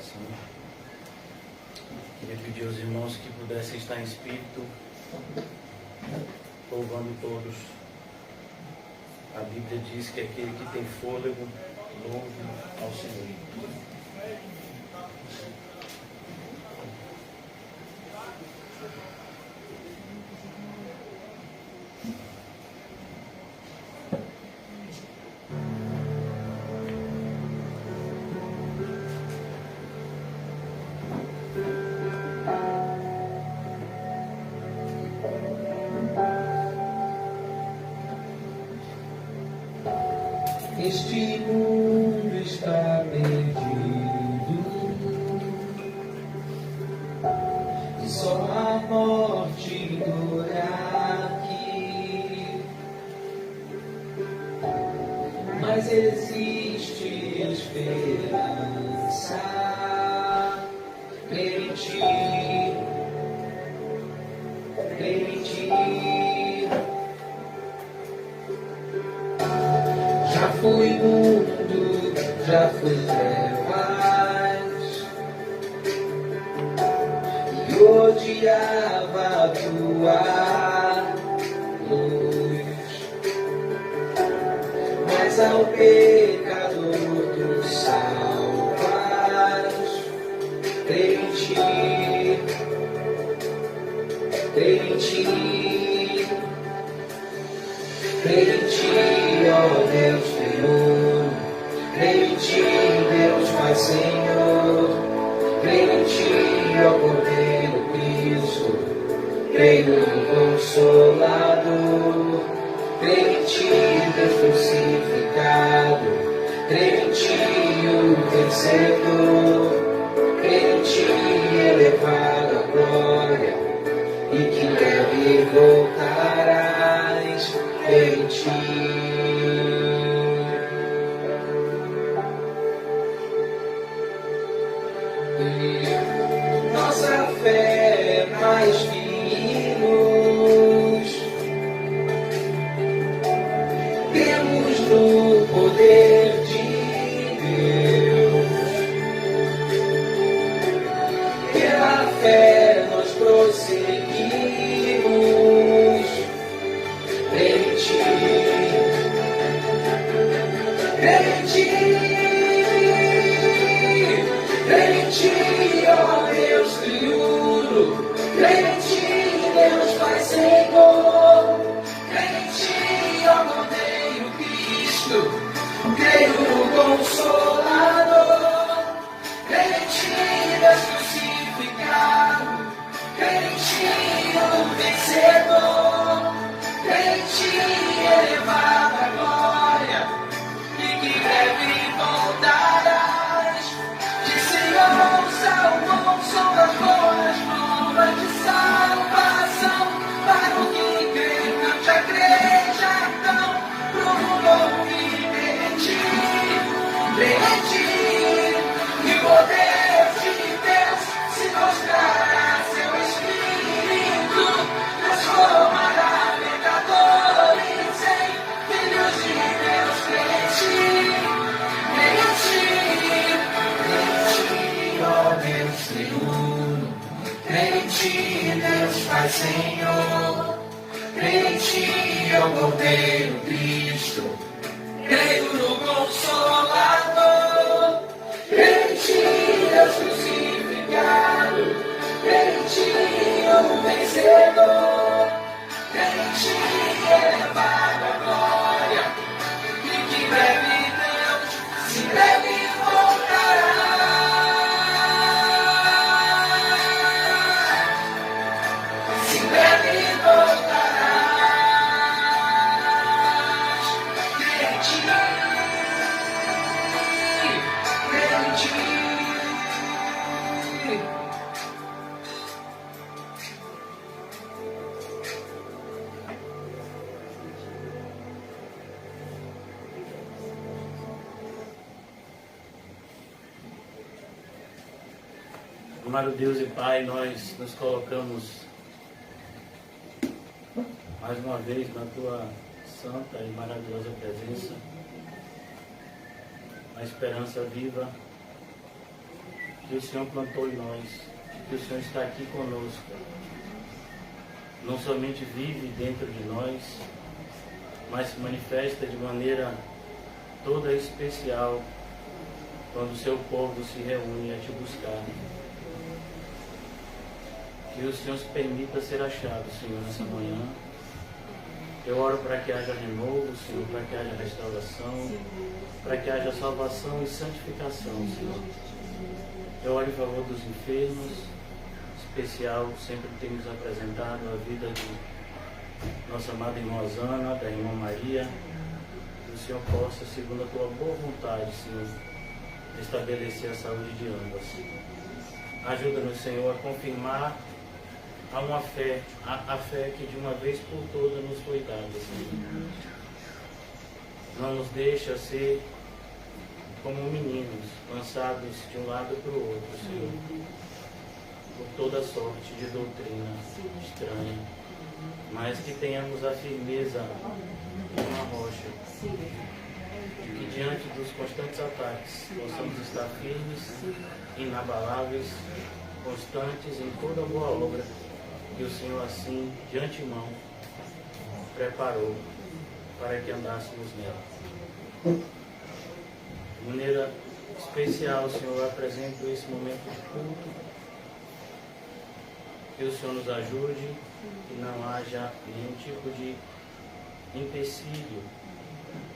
oração. Queria pedir aos irmãos que pudessem estar em espírito, louvando todos. A Bíblia diz que aquele que tem fôlego, louve ao Senhor. Este mundo está perdido e só a morte dura aqui, mas existe esperança. Crer em ti, crer em ti. Já fui mundo, já fui trevas e odiava a tua luz, mas ao pecador tu salvas. Crer em ti, crer em ti, crer em ti, ó Deus Senhor. Creio em ti, Deus Pai Senhor. Creio em ti, ó Cordeiro Cristo. Creio no Consolador. Creio em ti, Deus crucificado. Creio em ti, o vencedor. Creio em ti, elevado à glória, e que breve voltarás. Creio em ti. Nossa fé mais firmes temos no poder de Deus. Pela fé nós prosseguimos. Crer em ti, crer em ti, crer em ti, ó Deus triuno. Crer em ti, Deus Pai Senhor. Crer em ti, ó Cordeiro Cristo. Creio no Consolador. Crer em ti, Deus crucificado. Crer em ti, o vencedor. Crer em ti, elevado à glória, e que breve voltarás. Disse ouça o som das boas novas de salvação. Para o que crê, cante a igreja então, pro novo viver em ti. Crê em ti, e o poder de Deus se mostrará. Seu Espírito transformará pecadores em filhos de Deus. Crê em ti, ó Deus triuno. Crê em ti, Deus Pai Senhor. Crê em ti, ó Cordeiro Cristo. Creio no Consolador. Crê em ti, Deus crucificado. Crê em ti, o vencedor. Crê em ti, elevado à glória, e que breve Deus se breve voltará. Se breve voltarás. Crê em ti, crê em ti. Amado Deus e Pai, nós nos colocamos mais uma vez na Tua santa e maravilhosa presença, a esperança viva que o Senhor plantou em nós, que o Senhor está aqui conosco. Não somente vive dentro de nós, mas se manifesta de maneira toda especial quando o seu povo se reúne a te buscar. Que o Senhor se permita ser achado, Senhor, nessa manhã. Eu oro para que haja renovo, Senhor, para que haja restauração, para que haja salvação e santificação, Senhor. Eu oro em favor dos enfermos, especial, sempre temos apresentado a vida de nossa amada irmã Osana, da irmã Maria. Que o Senhor possa, segundo a tua boa vontade, Senhor, estabelecer a saúde de ambas. Ajuda-nos, Senhor, a confirmar a uma fé, a fé que de uma vez por todas nos foi dada, Senhor. Não nos deixa ser como meninos, lançados de um lado para o outro, Senhor, por toda sorte de doutrina estranha, mas que tenhamos a firmeza de uma rocha, e que diante dos constantes ataques possamos estar firmes, inabaláveis, constantes em toda boa obra que o Senhor assim, de antemão, preparou para que andássemos nela. De maneira especial, Senhor, eu apresento esse momento de culto. Que o Senhor nos ajude, que não haja nenhum tipo de empecilho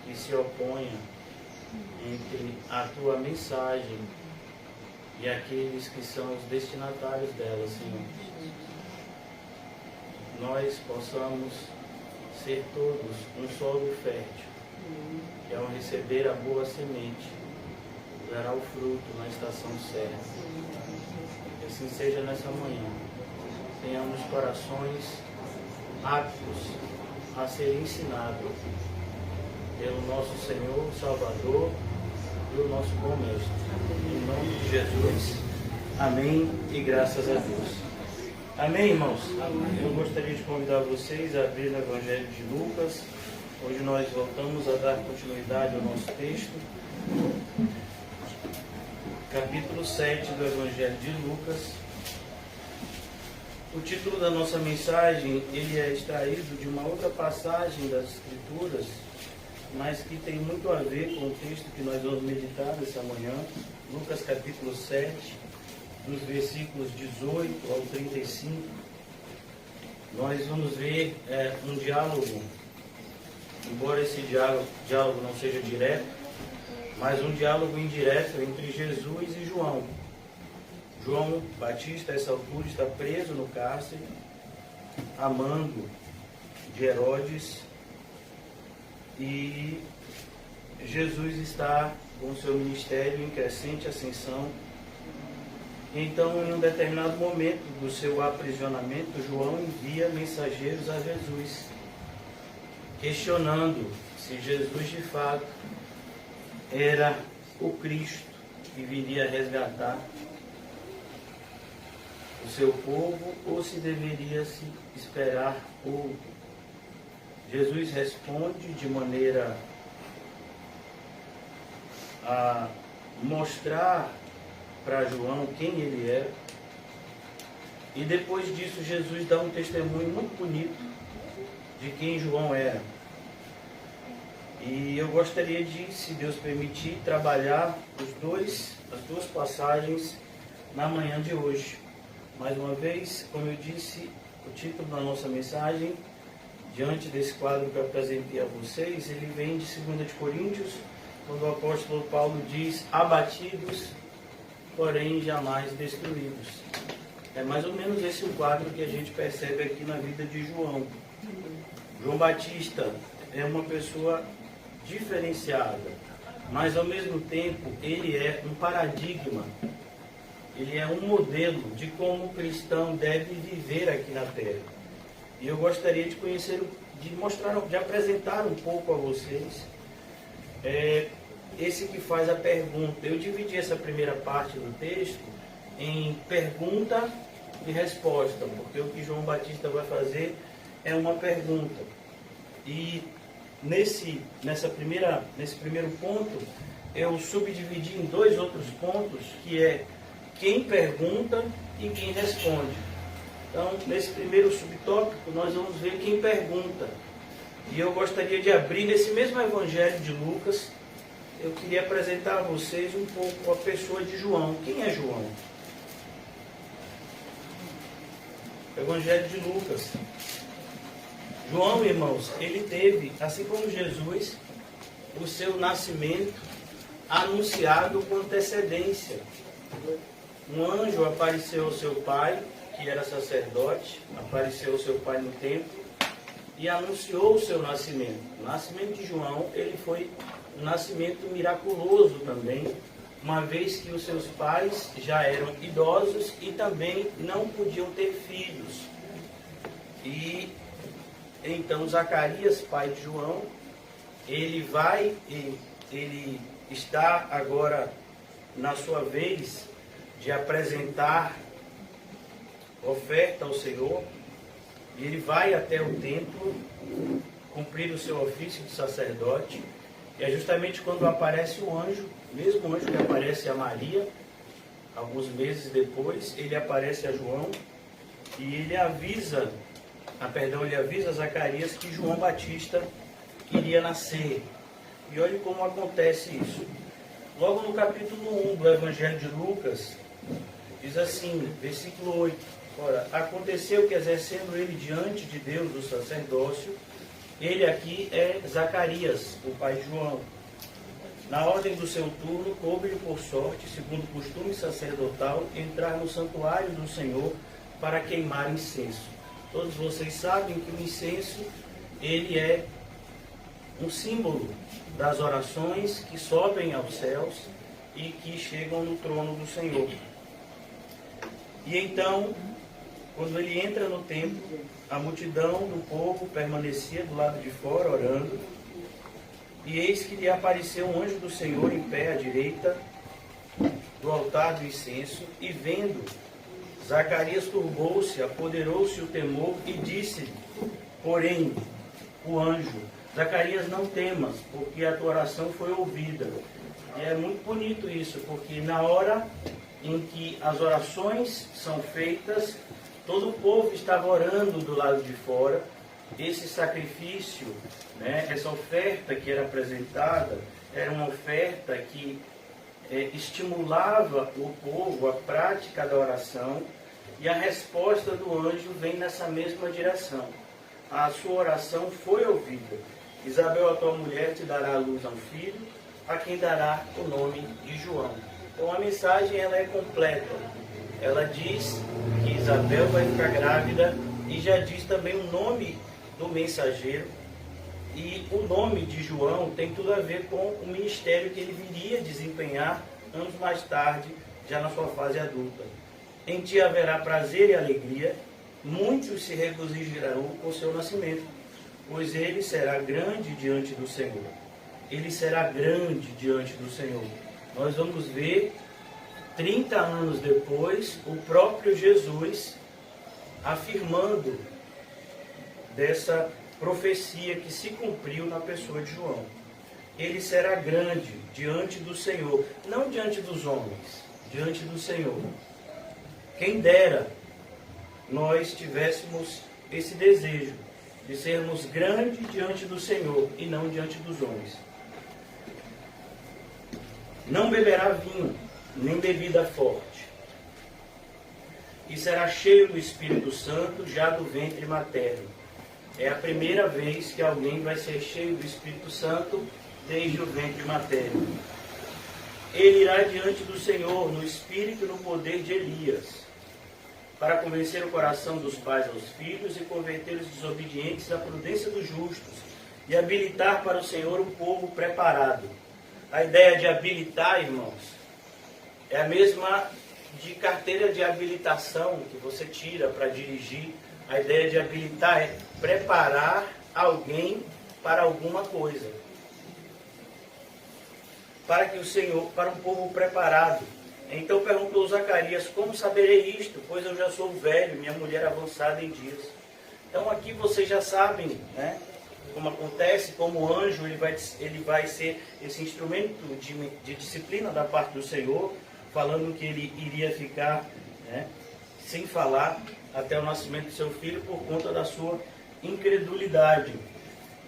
que se oponha entre a tua mensagem e aqueles que são os destinatários dela, Senhor. Nós possamos ser todos um solo fértil, que ao receber a boa semente, dará o fruto na estação certa. Que assim seja nessa manhã. Tenhamos corações aptos a ser ensinados pelo nosso Senhor, Salvador e o nosso bom Mestre. Em nome de Jesus. Amém e graças a Deus. Amém, irmãos? Amém. Eu gostaria de convidar vocês a abrir no Evangelho de Lucas. Hoje nós voltamos a dar continuidade ao nosso texto. Capítulo 7 do Evangelho de Lucas. O título da nossa mensagem, ele é extraído de uma outra passagem das Escrituras, mas que tem muito a ver com o texto que nós vamos meditar essa manhã. Lucas capítulo 7. Nos versículos 18 ao 35, nós vamos ver um diálogo, embora esse diálogo não seja direto, mas um diálogo indireto entre Jesus e João. João Batista, a essa altura, está preso no cárcere, a mando de Herodes, e Jesus está com o seu ministério em crescente ascensão. Então, em um determinado momento do seu aprisionamento, João envia mensageiros a Jesus, questionando se Jesus de fato era o Cristo que viria resgatar o seu povo ou se deveria se esperar outro. Jesus responde de maneira a mostrar para João quem ele era. E depois disso Jesus dá um testemunho muito bonito de quem João era. E eu gostaria de, se Deus permitir, trabalhar as duas passagens na manhã de hoje. Mais uma vez, como eu disse, o título da nossa mensagem, diante desse quadro que eu apresentei a vocês, ele vem de 2 Coríntios, quando o apóstolo Paulo diz: abatidos, porém jamais destruídos. É mais ou menos esse o quadro que a gente percebe aqui na vida de João. João Batista é uma pessoa diferenciada, mas ao mesmo tempo ele é um paradigma, ele é um modelo de como o cristão deve viver aqui na Terra. E eu gostaria de conhecer, de apresentar um pouco a vocês esse que faz a pergunta. Eu dividi essa primeira parte do texto em pergunta e resposta, porque o que João Batista vai fazer é uma pergunta. E nesse primeiro ponto, eu subdividi em dois outros pontos, que é quem pergunta e quem responde. Então, nesse primeiro subtópico, nós vamos ver quem pergunta. E eu gostaria de abrir nesse mesmo Evangelho de Lucas. Eu queria apresentar a vocês um pouco a pessoa de João. Quem é João? Evangelho de Lucas. João, irmãos, ele teve, assim como Jesus, o seu nascimento anunciado com antecedência. Um anjo apareceu ao seu pai, que era sacerdote, apareceu ao seu pai no templo e anunciou o seu nascimento. O nascimento de João, ele foi um nascimento miraculoso também, uma vez que os seus pais já eram idosos e também não podiam ter filhos. E então Zacarias, pai de João, ele está agora na sua vez de apresentar oferta ao Senhor, e ele vai até o templo cumprir o seu ofício de sacerdote. E é justamente quando aparece o anjo, o mesmo anjo que aparece a Maria, alguns meses depois, ele aparece a João e ele avisa a Zacarias que João Batista iria nascer. E olhe como acontece isso. Logo no capítulo 1 do Evangelho de Lucas, diz assim, versículo 8: ora, aconteceu que exercendo ele diante de Deus o sacerdócio, ele aqui é Zacarias, o pai de João. Na ordem do seu turno, coube-lhe por sorte, segundo o costume sacerdotal, entrar no santuário do Senhor para queimar incenso. Todos vocês sabem que o incenso, ele é um símbolo das orações que sobem aos céus e que chegam no trono do Senhor. E então, quando ele entra no templo, a multidão do povo permanecia do lado de fora orando, e eis que lhe apareceu um anjo do Senhor em pé à direita do altar do incenso, e vendo, Zacarias turbou-se, apoderou-se o temor e disse-lhe, porém, o anjo: Zacarias, não temas, porque a tua oração foi ouvida. E é muito bonito isso, porque na hora em que as orações são feitas, todo o povo estava orando do lado de fora. Esse sacrifício, essa oferta que era apresentada, era uma oferta que estimulava o povo à prática da oração, e a resposta do anjo vem nessa mesma direção. A sua oração foi ouvida. Isabel, a tua mulher, te dará à luz a um filho, a quem dará o nome de João. Então a mensagem ela é completa. Ela diz que Isabel vai ficar grávida e já diz também o nome do mensageiro. E o nome de João tem tudo a ver com o ministério que ele viria desempenhar anos mais tarde, já na sua fase adulta. Em ti haverá prazer e alegria, muitos se regozijarão com o seu nascimento, pois ele será grande diante do Senhor. Ele será grande diante do Senhor. Nós vamos ver, 30 anos depois, o próprio Jesus afirmando dessa profecia que se cumpriu na pessoa de João. Ele será grande diante do Senhor, não diante dos homens, diante do Senhor. Quem dera nós tivéssemos esse desejo de sermos grandes diante do Senhor e não diante dos homens. Não beberá vinho, nem bebida forte, e será cheio do Espírito Santo já do ventre materno. É a primeira vez que alguém vai ser cheio do Espírito Santo desde o ventre materno. Ele irá diante do Senhor no espírito e no poder de Elias, para convencer o coração dos pais aos filhos e converter os desobedientes à prudência dos justos, e habilitar para o Senhor um povo preparado. A ideia de habilitar, irmãos, é a mesma de carteira de habilitação que você tira para dirigir. A ideia de habilitar é preparar alguém para alguma coisa. Para que o Senhor, para um povo preparado. Então perguntou Zacarias, como saberei isto? Pois eu já sou velho, minha mulher avançada em dias. Então aqui vocês já sabem, como acontece, como anjo, ele vai ser esse instrumento de disciplina da parte do Senhor. falando que ele iria ficar, né, sem falar até o nascimento do seu filho por conta da sua incredulidade.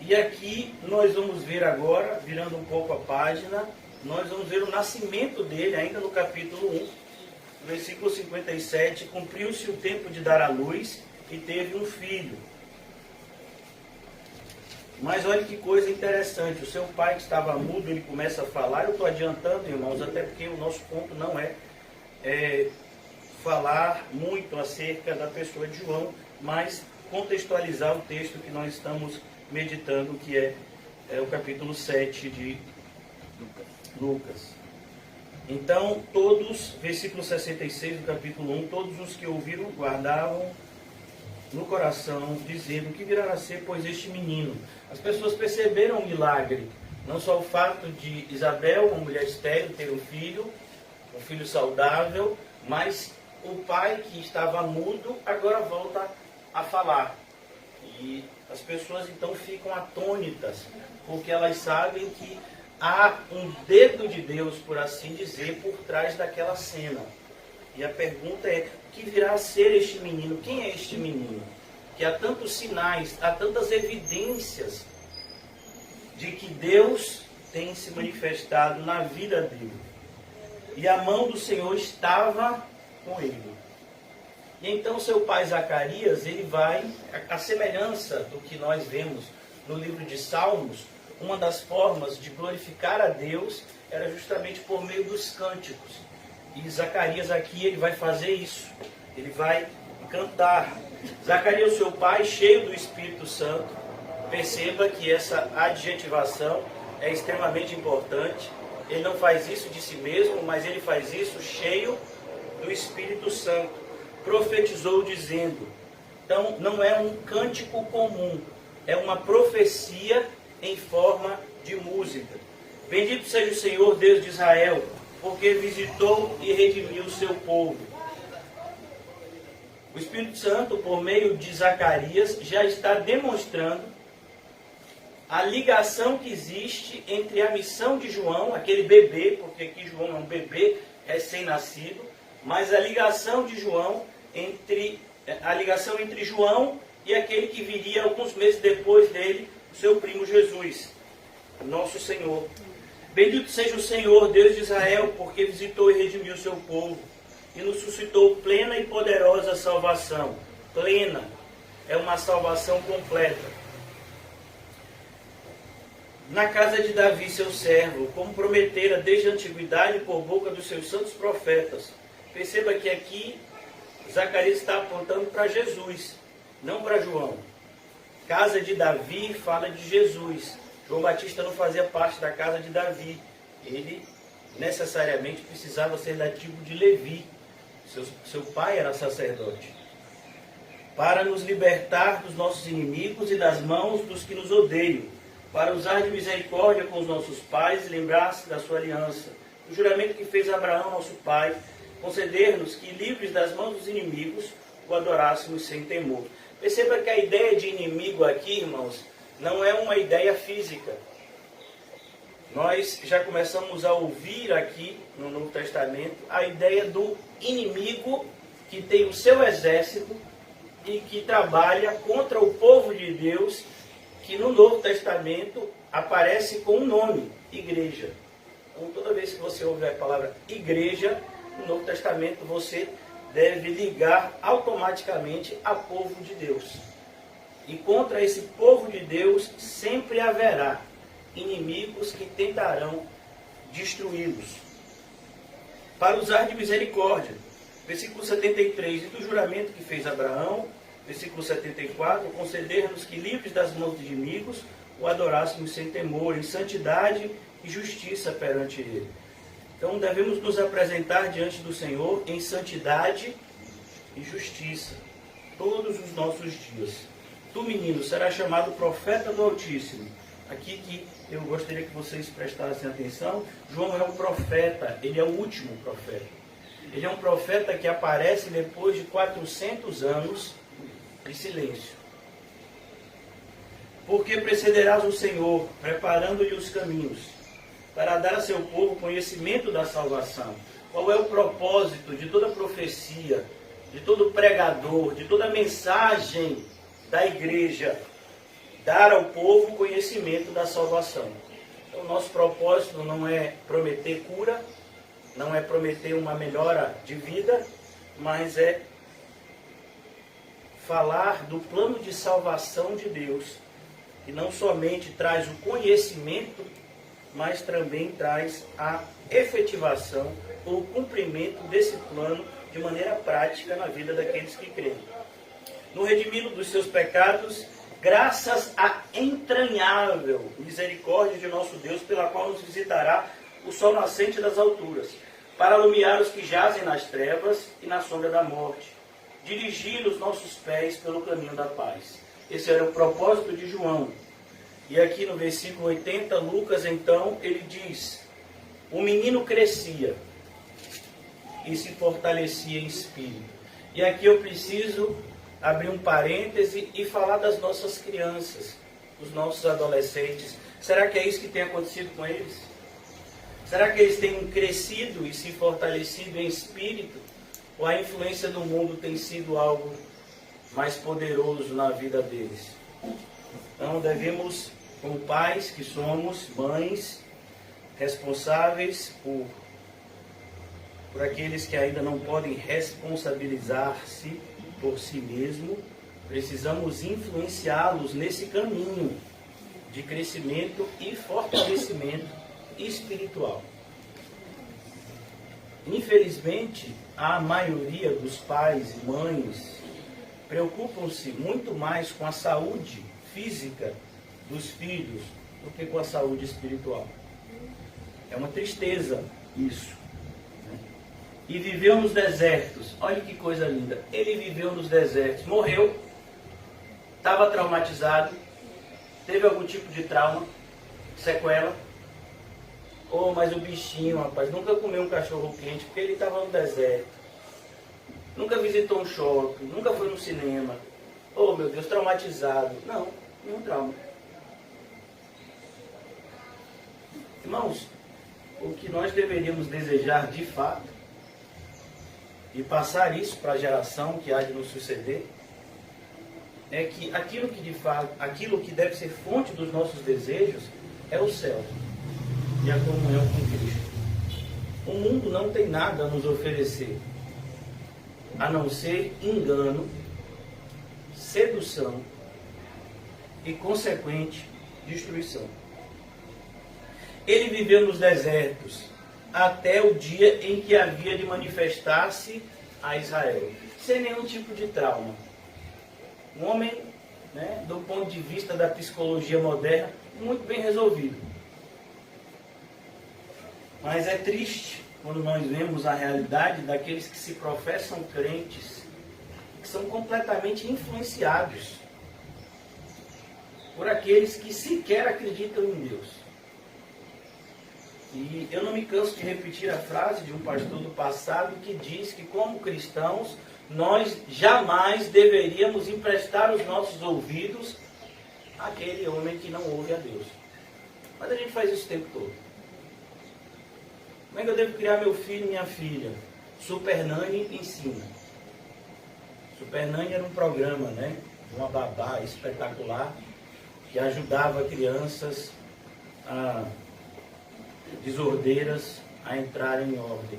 E aqui nós vamos ver agora, virando um pouco a página, nós vamos ver o nascimento dele, ainda no capítulo 1, versículo 57, cumpriu-se o tempo de dar à luz e teve um filho. Mas olha que coisa interessante, o seu pai que estava mudo, ele começa a falar. Eu estou adiantando, irmãos, até porque o nosso ponto não é falar muito acerca da pessoa de João, mas contextualizar o texto que nós estamos meditando, que é o capítulo 7 de Lucas. Então, todos, versículo 66 do capítulo 1, todos os que ouviram guardavam no coração, dizendo: que virá a ser, pois, este menino? As pessoas perceberam o milagre, não só o fato de Isabel, uma mulher estéril, ter um filho saudável, mas o pai que estava mudo agora volta a falar. E as pessoas então ficam atônitas, porque elas sabem que há um dedo de Deus, por assim dizer, por trás daquela cena. E a pergunta é: o que virá a ser este menino? Quem é este menino? Que há tantos sinais, há tantas evidências de que Deus tem se manifestado na vida dele. E a mão do Senhor estava com ele. E então seu pai Zacarias, ele vai, a semelhança do que nós vemos no livro de Salmos, uma das formas de glorificar a Deus era justamente por meio dos cânticos. E Zacarias aqui, ele vai fazer isso. Ele vai cantar. Zacarias, seu pai, cheio do Espírito Santo. Perceba que essa adjetivação é extremamente importante. Ele não faz isso de si mesmo, mas ele faz isso cheio do Espírito Santo. Profetizou dizendo. Então, não é um cântico comum. É uma profecia em forma de música. Bendito seja o Senhor, Deus de Israel, porque visitou e redimiu o seu povo. O Espírito Santo, por meio de Zacarias, já está demonstrando a ligação que existe entre a missão de João, aquele bebê, porque aqui João é um bebê recém-nascido, mas a ligação de João entre João e aquele que viria alguns meses depois dele, o seu primo Jesus, nosso Senhor. Bendito seja o Senhor, Deus de Israel, porque visitou e redimiu o seu povo e nos suscitou plena e poderosa salvação. Plena é uma salvação completa. Na casa de Davi, seu servo, como prometera desde a antiguidade por boca dos seus santos profetas. Perceba que aqui Zacarias está apontando para Jesus, não para João. Casa de Davi fala de Jesus. João Batista não fazia parte da casa de Davi. Ele necessariamente precisava ser da tribo de Levi. Seu pai era sacerdote. Para nos libertar dos nossos inimigos e das mãos dos que nos odeiam. Para usar de misericórdia com os nossos pais e lembrar-se da sua aliança. O juramento que fez Abraão, nosso pai, conceder-nos que, livres das mãos dos inimigos, o adorássemos sem temor. Perceba que a ideia de inimigo aqui, irmãos, não é uma ideia física. Nós já começamos a ouvir aqui no Novo Testamento a ideia do inimigo que tem o seu exército e que trabalha contra o povo de Deus, que no Novo Testamento aparece com um nome, igreja. Então, toda vez que você ouve a palavra igreja, no Novo Testamento você deve ligar automaticamente a povo de Deus. E contra esse povo de Deus sempre haverá inimigos que tentarão destruí-los. Para usar de misericórdia. Versículo 73. E do juramento que fez Abraão. Versículo 74. Conceder-nos que, livres das mãos dos inimigos, o adorássemos sem temor, em santidade e justiça perante ele. Então devemos nos apresentar diante do Senhor em santidade e justiça todos os nossos dias. Tu, menino, serás chamado profeta do Altíssimo. Aqui que eu gostaria que vocês prestassem atenção, João é um profeta, ele é o último profeta. Ele é um profeta que aparece depois de 400 anos de silêncio. Porque precederás o Senhor, preparando-lhe os caminhos, para dar a seu povo conhecimento da salvação, Qual é o propósito de toda profecia, de todo pregador, de toda mensagem da igreja? Dar ao povo conhecimento da salvação. Então, nosso propósito não é prometer cura, não é prometer uma melhora de vida, mas é falar do plano de salvação de Deus, que não somente traz o conhecimento, mas também traz a efetivação ou o cumprimento desse plano de maneira prática na vida daqueles que creem. No redimido dos seus pecados, graças à entranhável misericórdia de nosso Deus, pela qual nos visitará o sol nascente das alturas, para alumiar os que jazem nas trevas e na sombra da morte, dirigir os nossos pés pelo caminho da paz. Esse era o propósito de João. E aqui no versículo 80, Lucas, então, ele diz: o menino crescia e se fortalecia em espírito. E aqui eu preciso abrir um parêntese e falar das nossas crianças, dos nossos adolescentes. Será que é isso que tem acontecido com eles? Será que eles têm crescido e se fortalecido em espírito? Ou a influência do mundo tem sido algo mais poderoso na vida deles? Então devemos, como pais que somos, mães, responsáveis por aqueles que ainda não podem responsabilizar-se por si mesmo, precisamos influenciá-los nesse caminho de crescimento e fortalecimento espiritual. Infelizmente, a maioria dos pais e mães preocupam-se muito mais com a saúde física dos filhos do que com a saúde espiritual. É uma tristeza isso. E viveu nos desertos. Olha que coisa linda. Ele viveu nos desertos. Morreu. Estava traumatizado. Teve algum tipo de trauma. Sequela. Oh, mas o bichinho, rapaz, nunca comeu um cachorro quente porque ele estava no deserto. Nunca visitou um shopping. Nunca foi no cinema. Oh, meu Deus, traumatizado. Não, nenhum trauma. Irmãos, o que nós deveríamos desejar de fato e passar isso para a geração que há de nos suceder, é que aquilo que de fato, aquilo que deve ser fonte dos nossos desejos é o céu e a comunhão com Cristo. O mundo não tem nada a nos oferecer, a não ser engano, sedução e consequente destruição. Ele viveu nos desertos até o dia em que havia de manifestar-se a Israel, sem nenhum tipo de trauma. Um homem, do ponto de vista da psicologia moderna, muito bem resolvido. Mas é triste quando nós vemos a realidade daqueles que se professam crentes, que são completamente influenciados por aqueles que sequer acreditam em Deus. E eu não me canso de repetir a frase de um pastor do passado que diz que, como cristãos, nós jamais deveríamos emprestar os nossos ouvidos àquele homem que não ouve a Deus. Mas a gente faz isso o tempo todo. Como é que eu devo criar meu filho e minha filha? Super Nani ensina. Super Nani era um programa, uma babá espetacular que ajudava crianças desordeiras a entrarem em ordem.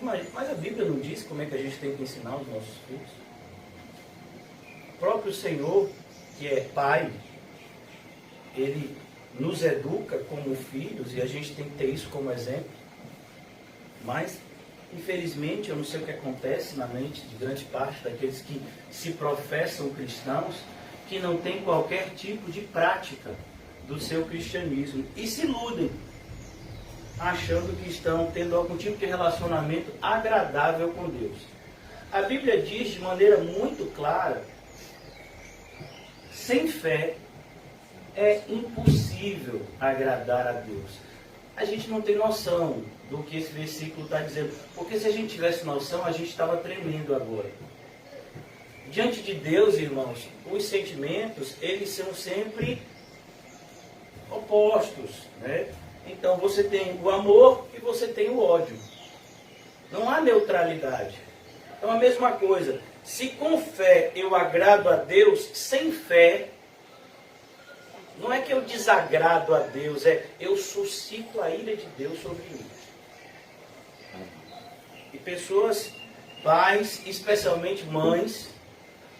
Mas a Bíblia não diz como é que a gente tem que ensinar os nossos filhos? O próprio Senhor, que é Pai, Ele nos educa como filhos e a gente tem que ter isso como exemplo. Mas, infelizmente, eu não sei o que acontece na mente de grande parte daqueles que se professam cristãos, que não tem qualquer tipo de prática do seu cristianismo e se iludem, achando que estão tendo algum tipo de relacionamento agradável com Deus. A Bíblia diz de maneira muito clara: sem fé é impossível agradar a Deus. A gente não tem noção do que esse versículo está dizendo, porque se a gente tivesse noção, a gente estava tremendo agora. Diante de Deus, irmãos, os sentimentos, eles são sempre opostos, Então você tem o amor e você tem o ódio. Não há neutralidade. Então a mesma coisa. Se com fé eu agrado a Deus, sem fé, não é que eu desagrado a Deus, é eu suscito a ira de Deus sobre mim. E pessoas, pais, especialmente mães,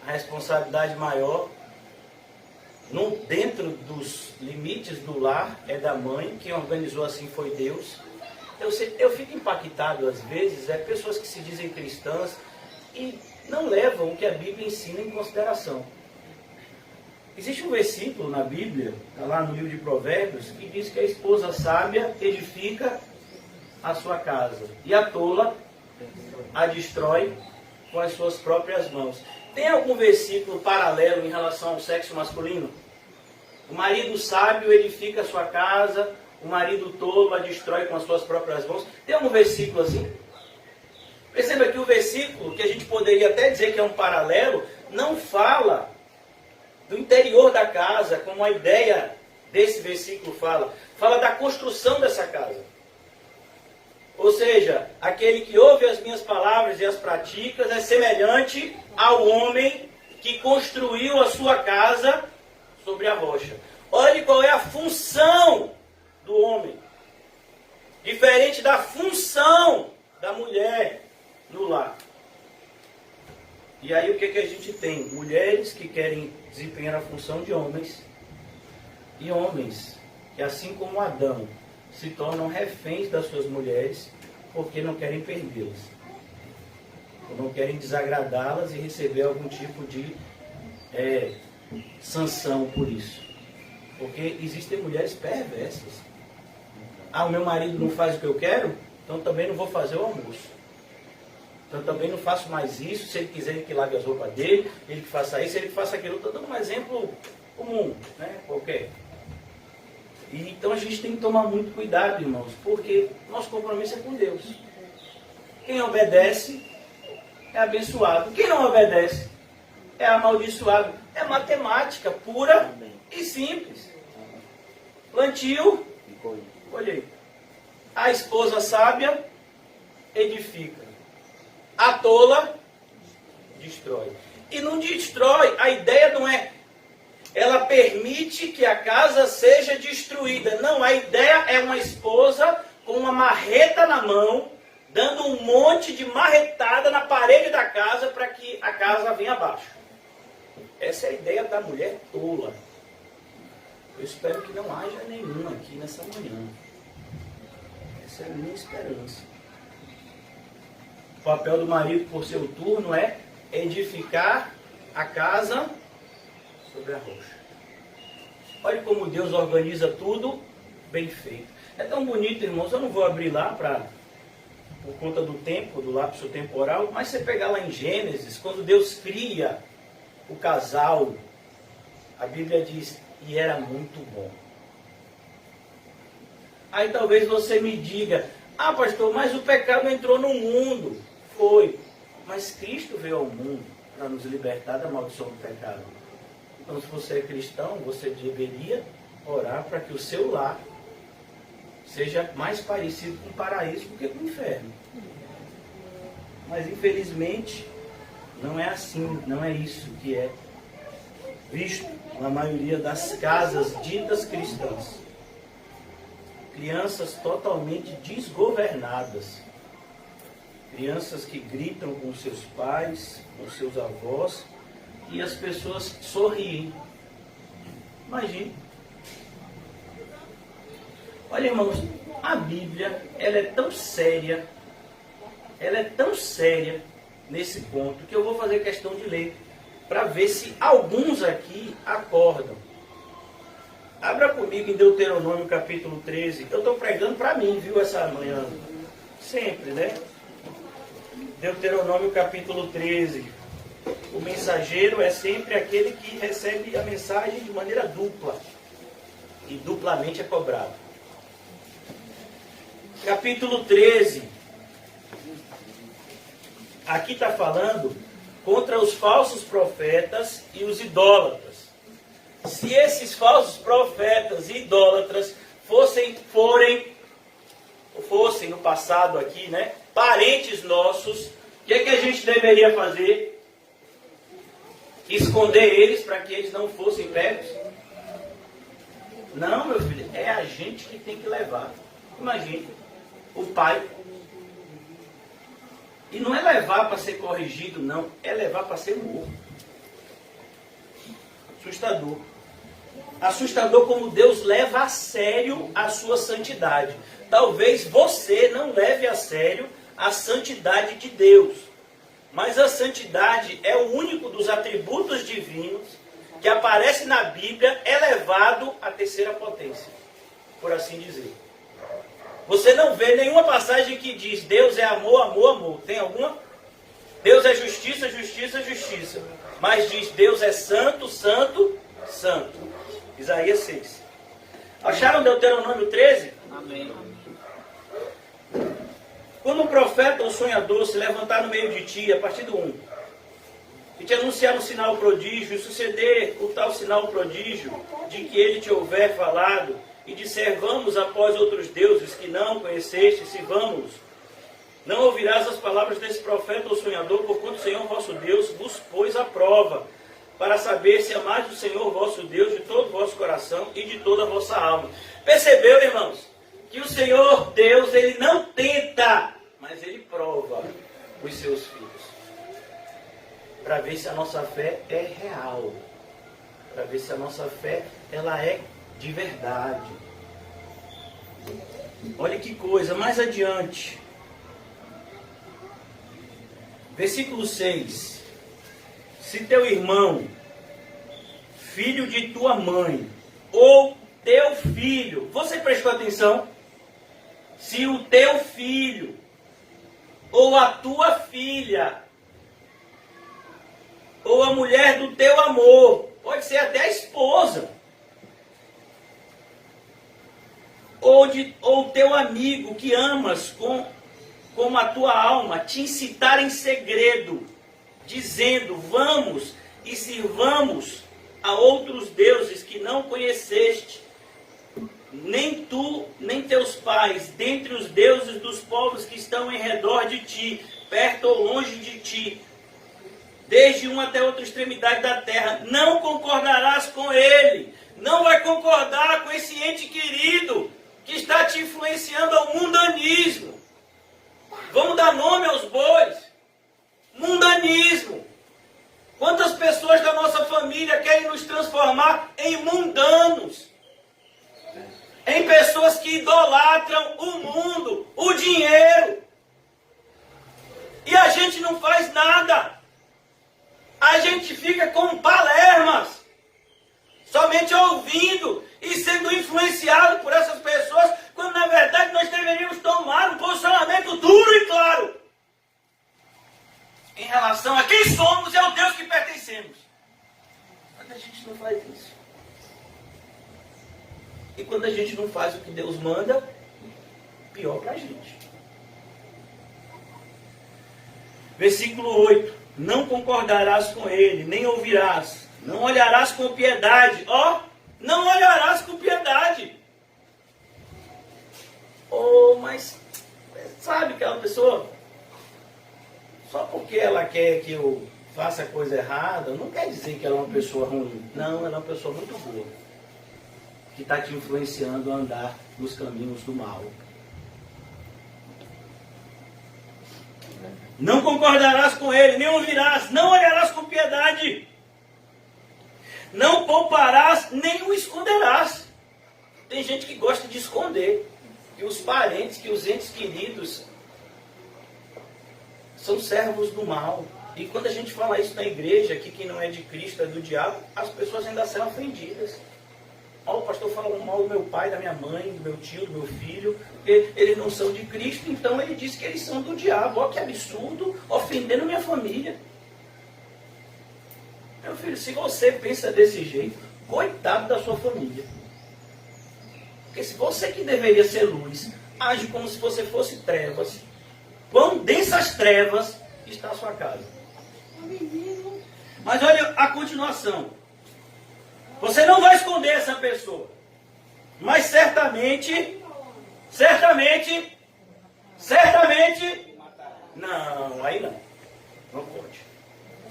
a responsabilidade maior, dentro dos limites do lar, é da mãe, quem organizou assim foi Deus. Eu fico impactado às vezes, pessoas que se dizem cristãs e não levam o que a Bíblia ensina em consideração. Existe um versículo na Bíblia, está lá no livro de Provérbios, que diz que a esposa sábia edifica a sua casa e a tola a destrói com as suas próprias mãos. Tem algum versículo paralelo em relação ao sexo masculino? O marido sábio edifica a sua casa, o marido tolo a destrói com as suas próprias mãos. Tem algum versículo assim? Perceba que o versículo, que a gente poderia até dizer que é um paralelo, não fala do interior da casa, como a ideia desse versículo fala. Fala da construção dessa casa. Ou seja, aquele que ouve as minhas palavras e as pratica é semelhante ao homem que construiu a sua casa sobre a rocha. Olhe qual é a função do homem. Diferente da função da mulher no lar. E aí o que a gente tem? Mulheres que querem desempenhar a função de homens e homens que, assim como Adão, se tornam reféns das suas mulheres porque não querem perdê-las. Ou não querem desagradá-las e receber algum tipo de sanção por isso. Porque existem mulheres perversas. O meu marido não faz o que eu quero, então também não vou fazer o almoço. Então também não faço mais isso, se ele quiser ele que lave as roupas dele, ele que faça isso, ele que faça aquilo. Estou dando um exemplo comum, né? Qualquer. E então a gente tem que tomar muito cuidado, irmãos, porque nosso compromisso é com Deus. Quem obedece é abençoado. Quem não obedece é amaldiçoado. É matemática pura e simples. Plantio, colheita. A esposa sábia edifica. A tola destrói. E não destrói, a ideia não é ela permite que a casa seja destruída. Não, a ideia é uma esposa com uma marreta na mão, dando um monte de marretada na parede da casa para que a casa venha abaixo. Essa é a ideia da mulher tola. Eu espero que não haja nenhuma aqui nessa manhã. Essa é a minha esperança. O papel do marido, por seu turno, é edificar a casa sobre a rocha. Olha como Deus organiza tudo bem feito. É tão bonito, irmãos. Eu não vou abrir lá por conta do tempo, do lapso temporal, mas você pegar lá em Gênesis, quando Deus cria o casal, a Bíblia diz, e era muito bom. Aí talvez você me diga, pastor, mas o pecado entrou no mundo. Foi, mas Cristo veio ao mundo para nos libertar da maldição do pecado. Então, se você é cristão, você deveria orar para que o seu lar seja mais parecido com o paraíso do que com o inferno. Mas, infelizmente, não é assim, não é isso que é visto na maioria das casas ditas cristãs. Crianças totalmente desgovernadas. Crianças que gritam com seus pais, com seus avós, e as pessoas sorriem. Imagine. Olha, irmãos, a Bíblia, ela é tão séria nesse ponto, que eu vou fazer questão de ler, para ver se alguns aqui acordam. Abra comigo em Deuteronômio capítulo 13. Eu estou pregando para mim, viu, essa manhã. Sempre, né? Deuteronômio capítulo 13. O mensageiro é sempre aquele que recebe a mensagem de maneira dupla. E duplamente é cobrado. Capítulo 13. Aqui está falando contra os falsos profetas e os idólatras. Se esses falsos profetas e idólatras fossem no passado aqui, né? parentes nossos, o que é que a gente deveria fazer? Esconder eles para que eles não fossem pegos? Não, meu filho, é a gente que tem que levar. Imagine, o pai. E não é levar para ser corrigido, não. É levar para ser morto. Assustador. Assustador como Deus leva a sério a sua santidade. Talvez você não leve a sério a santidade de Deus. Mas a santidade é o único dos atributos divinos que aparece na Bíblia elevado à terceira potência, por assim dizer. Você não vê nenhuma passagem que diz Deus é amor, amor, amor. Tem alguma? Deus é justiça, justiça, justiça. Mas diz Deus é santo, santo, santo. Isaías 6. Acharam Deuteronômio 13? Amém. Quando o profeta ou sonhador se levantar no meio de ti, a partir do 1, e te anunciar um sinal prodígio, e suceder o tal sinal prodígio, de que ele te houver falado, e disser, vamos após outros deuses que não conheceste, se vamos, não ouvirás as palavras desse profeta ou sonhador, porquanto o Senhor vosso Deus vos pôs à prova, para saber se amais o Senhor vosso Deus de todo o vosso coração e de toda a vossa alma. Percebeu, irmãos? Que o Senhor Deus, Ele não tenta, mas Ele prova os seus filhos. Para ver se a nossa fé é real. Para ver se a nossa fé, ela é de verdade. Olha que coisa, mais adiante. Versículo 6. Se teu irmão, filho de tua mãe, ou teu filho, você prestou atenção? Se o teu filho, ou a tua filha, ou a mulher do teu amor, pode ser até a esposa, ou teu amigo que amas com a tua alma, te incitar em segredo, dizendo, vamos e sirvamos a outros deuses que não conheceste, nem tu, nem teus pais, dentre os deuses dos povos que estão em redor de ti, perto ou longe de ti, desde uma até outra extremidade da terra, não concordarás com ele, não vai concordar com esse ente querido, que está te influenciando ao mundanismo. Vamos dar nome aos bois. Mundanismo. Quantas pessoas da nossa família querem nos transformar em mundanos? Em pessoas que idolatram o mundo, o dinheiro. E a gente não faz nada. A gente fica com palermas, somente ouvindo e sendo influenciado por essas pessoas, quando na verdade nós deveríamos tomar um posicionamento duro e claro em relação a quem somos e ao Deus que pertencemos. Mas a gente não faz isso. E quando a gente não faz o que Deus manda, pior para a gente. Versículo 8. Não concordarás com ele, nem ouvirás. Não olharás com piedade. Não olharás com piedade. Mas sabe aquela pessoa, só porque ela quer que eu faça a coisa errada, não quer dizer que ela é uma pessoa ruim. Não, ela é uma pessoa muito boa, que está te influenciando a andar nos caminhos do mal. Não concordarás com ele, nem ouvirás, não olharás com piedade. Não pouparás, nem o esconderás. Tem gente que gosta de esconder. Que os parentes, que os entes queridos são servos do mal. E quando a gente fala isso na igreja, que quem não é de Cristo é do diabo, as pessoas ainda são ofendidas. O pastor fala mal do meu pai, da minha mãe, do meu tio, do meu filho, porque eles não são de Cristo, então ele diz que eles são do diabo. Que absurdo, ofendendo minha família. Meu filho, se você pensa desse jeito, coitado da sua família. Porque se você que deveria ser luz, age como se você fosse trevas, quão densas trevas está a sua casa. Mas olha a continuação. Você não vai esconder essa pessoa, mas certamente, Não, aí não. Não pode.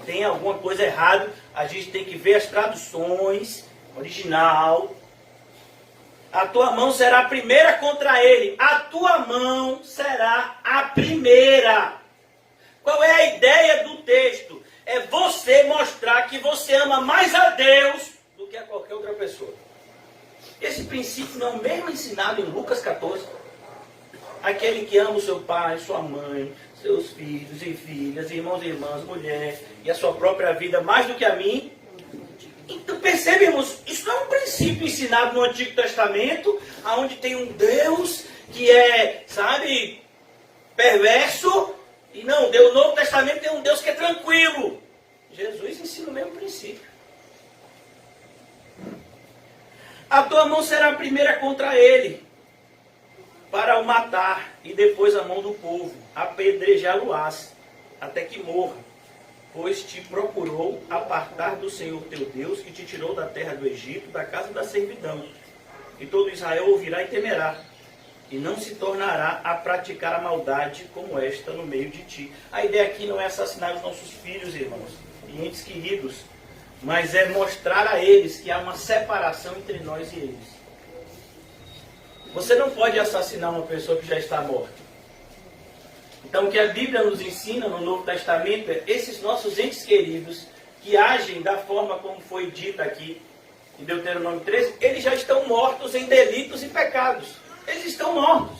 Tem alguma coisa errada, a gente tem que ver as traduções, original. A tua mão será a primeira contra ele. A tua mão será a primeira. Qual é a ideia do texto? É você mostrar que você ama mais a Deus do que a qualquer outra pessoa. Esse princípio não é o mesmo ensinado em Lucas 14? Aquele que ama o seu pai, sua mãe, seus filhos e filhas, irmãos e irmãs, mulher e a sua própria vida mais do que a mim. Então percebemos, isso não é um princípio ensinado no Antigo Testamento, onde tem um Deus que é, sabe, perverso. E não, o Novo Testamento tem um Deus que é tranquilo. Jesus ensina o mesmo princípio. A tua mão será a primeira contra ele, para o matar, e depois a mão do povo, apedrejá-lo-ás, até que morra. Pois te procurou apartar do Senhor teu Deus, que te tirou da terra do Egito, da casa da servidão. E todo Israel ouvirá e temerá, e não se tornará a praticar a maldade como esta no meio de ti. A ideia aqui não é assassinar os nossos filhos, irmãos, e entes queridos, mas é mostrar a eles que há uma separação entre nós e eles. Você não pode assassinar uma pessoa que já está morta. Então o que a Bíblia nos ensina no Novo Testamento é esses nossos entes queridos que agem da forma como foi dito aqui em Deuteronômio 13, eles já estão mortos em delitos e pecados. Eles estão mortos.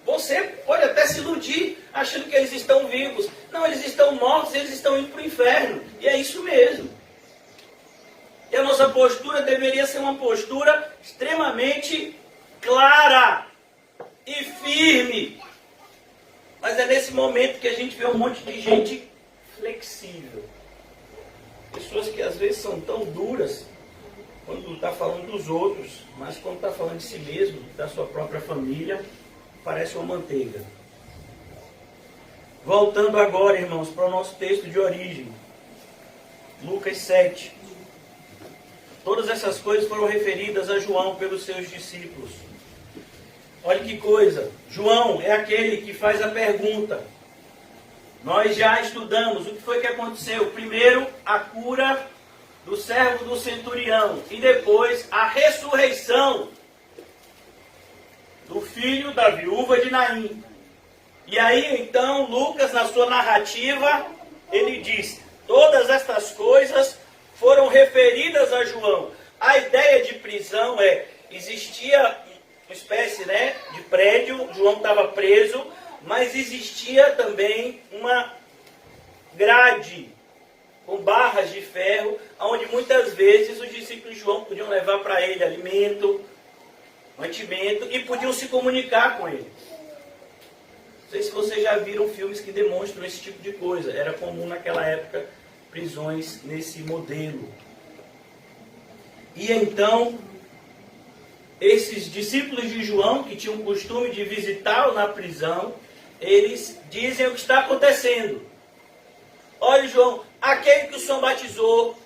Você pode até se iludir achando que eles estão vivos. Não, eles estão mortos, eles estão indo para o inferno. E é isso mesmo. E a nossa postura deveria ser uma postura extremamente clara e firme. Mas é nesse momento que a gente vê um monte de gente flexível. Pessoas que às vezes são tão duras quando está falando dos outros, mas quando está falando de si mesmo, da sua própria família, parece uma manteiga. Voltando agora, irmãos, para o nosso texto de origem. Lucas 7. Todas essas coisas foram referidas a João pelos seus discípulos. Olha que coisa. João é aquele que faz a pergunta. Nós já estudamos o que foi que aconteceu. Primeiro, a cura do servo do centurião. E depois, a ressurreição do filho da viúva de Naim. E aí, então, Lucas, na sua narrativa, ele diz: todas estas coisas foram referidas a João. A ideia de prisão é, existia uma espécie, de prédio, João estava preso, mas existia também uma grade com barras de ferro, onde muitas vezes os discípulos de João podiam levar para ele alimento, mantimento, e podiam se comunicar com ele. Não sei se vocês já viram filmes que demonstram esse tipo de coisa. Era comum naquela época prisões nesse modelo. E então, esses discípulos de João, que tinham o costume de visitá-lo na prisão, eles dizem o que está acontecendo. Olha, João, aquele que o Senhor batizou,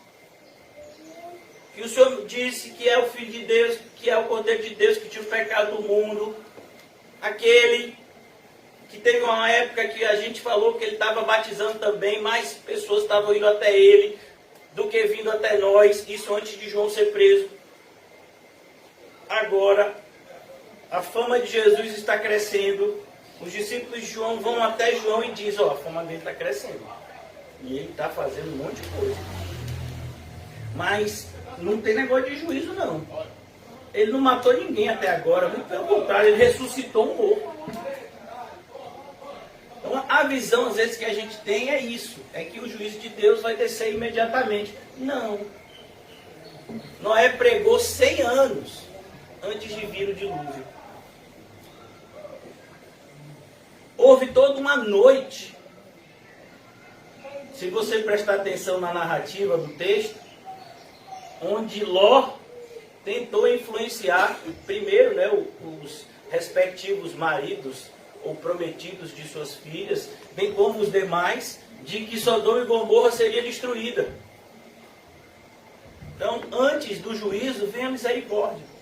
que o Senhor disse que é o Filho de Deus, que é o Cordeiro de Deus, que tira o pecado do mundo, aquele que teve uma época que a gente falou que ele estava batizando também, mais pessoas estavam indo até ele do que vindo até nós, isso antes de João ser preso. Agora, a fama de Jesus está crescendo, os discípulos de João vão até João e dizem, a fama dele está crescendo. E ele está fazendo um monte de coisa. Mas não tem negócio de juízo, não. Ele não matou ninguém até agora, muito pelo contrário, ele ressuscitou um morto. Então a visão às vezes que a gente tem é isso, é que o juízo de Deus vai descer imediatamente. Não. Noé pregou 100 anos antes de vir o dilúvio. Houve toda uma noite. Se você prestar atenção na narrativa do texto, onde Ló tentou influenciar primeiro, os respectivos maridos ou prometidos de suas filhas, bem como os demais, de que Sodoma e Gomorra seria destruída. Então, antes do juízo, vem a misericórdia.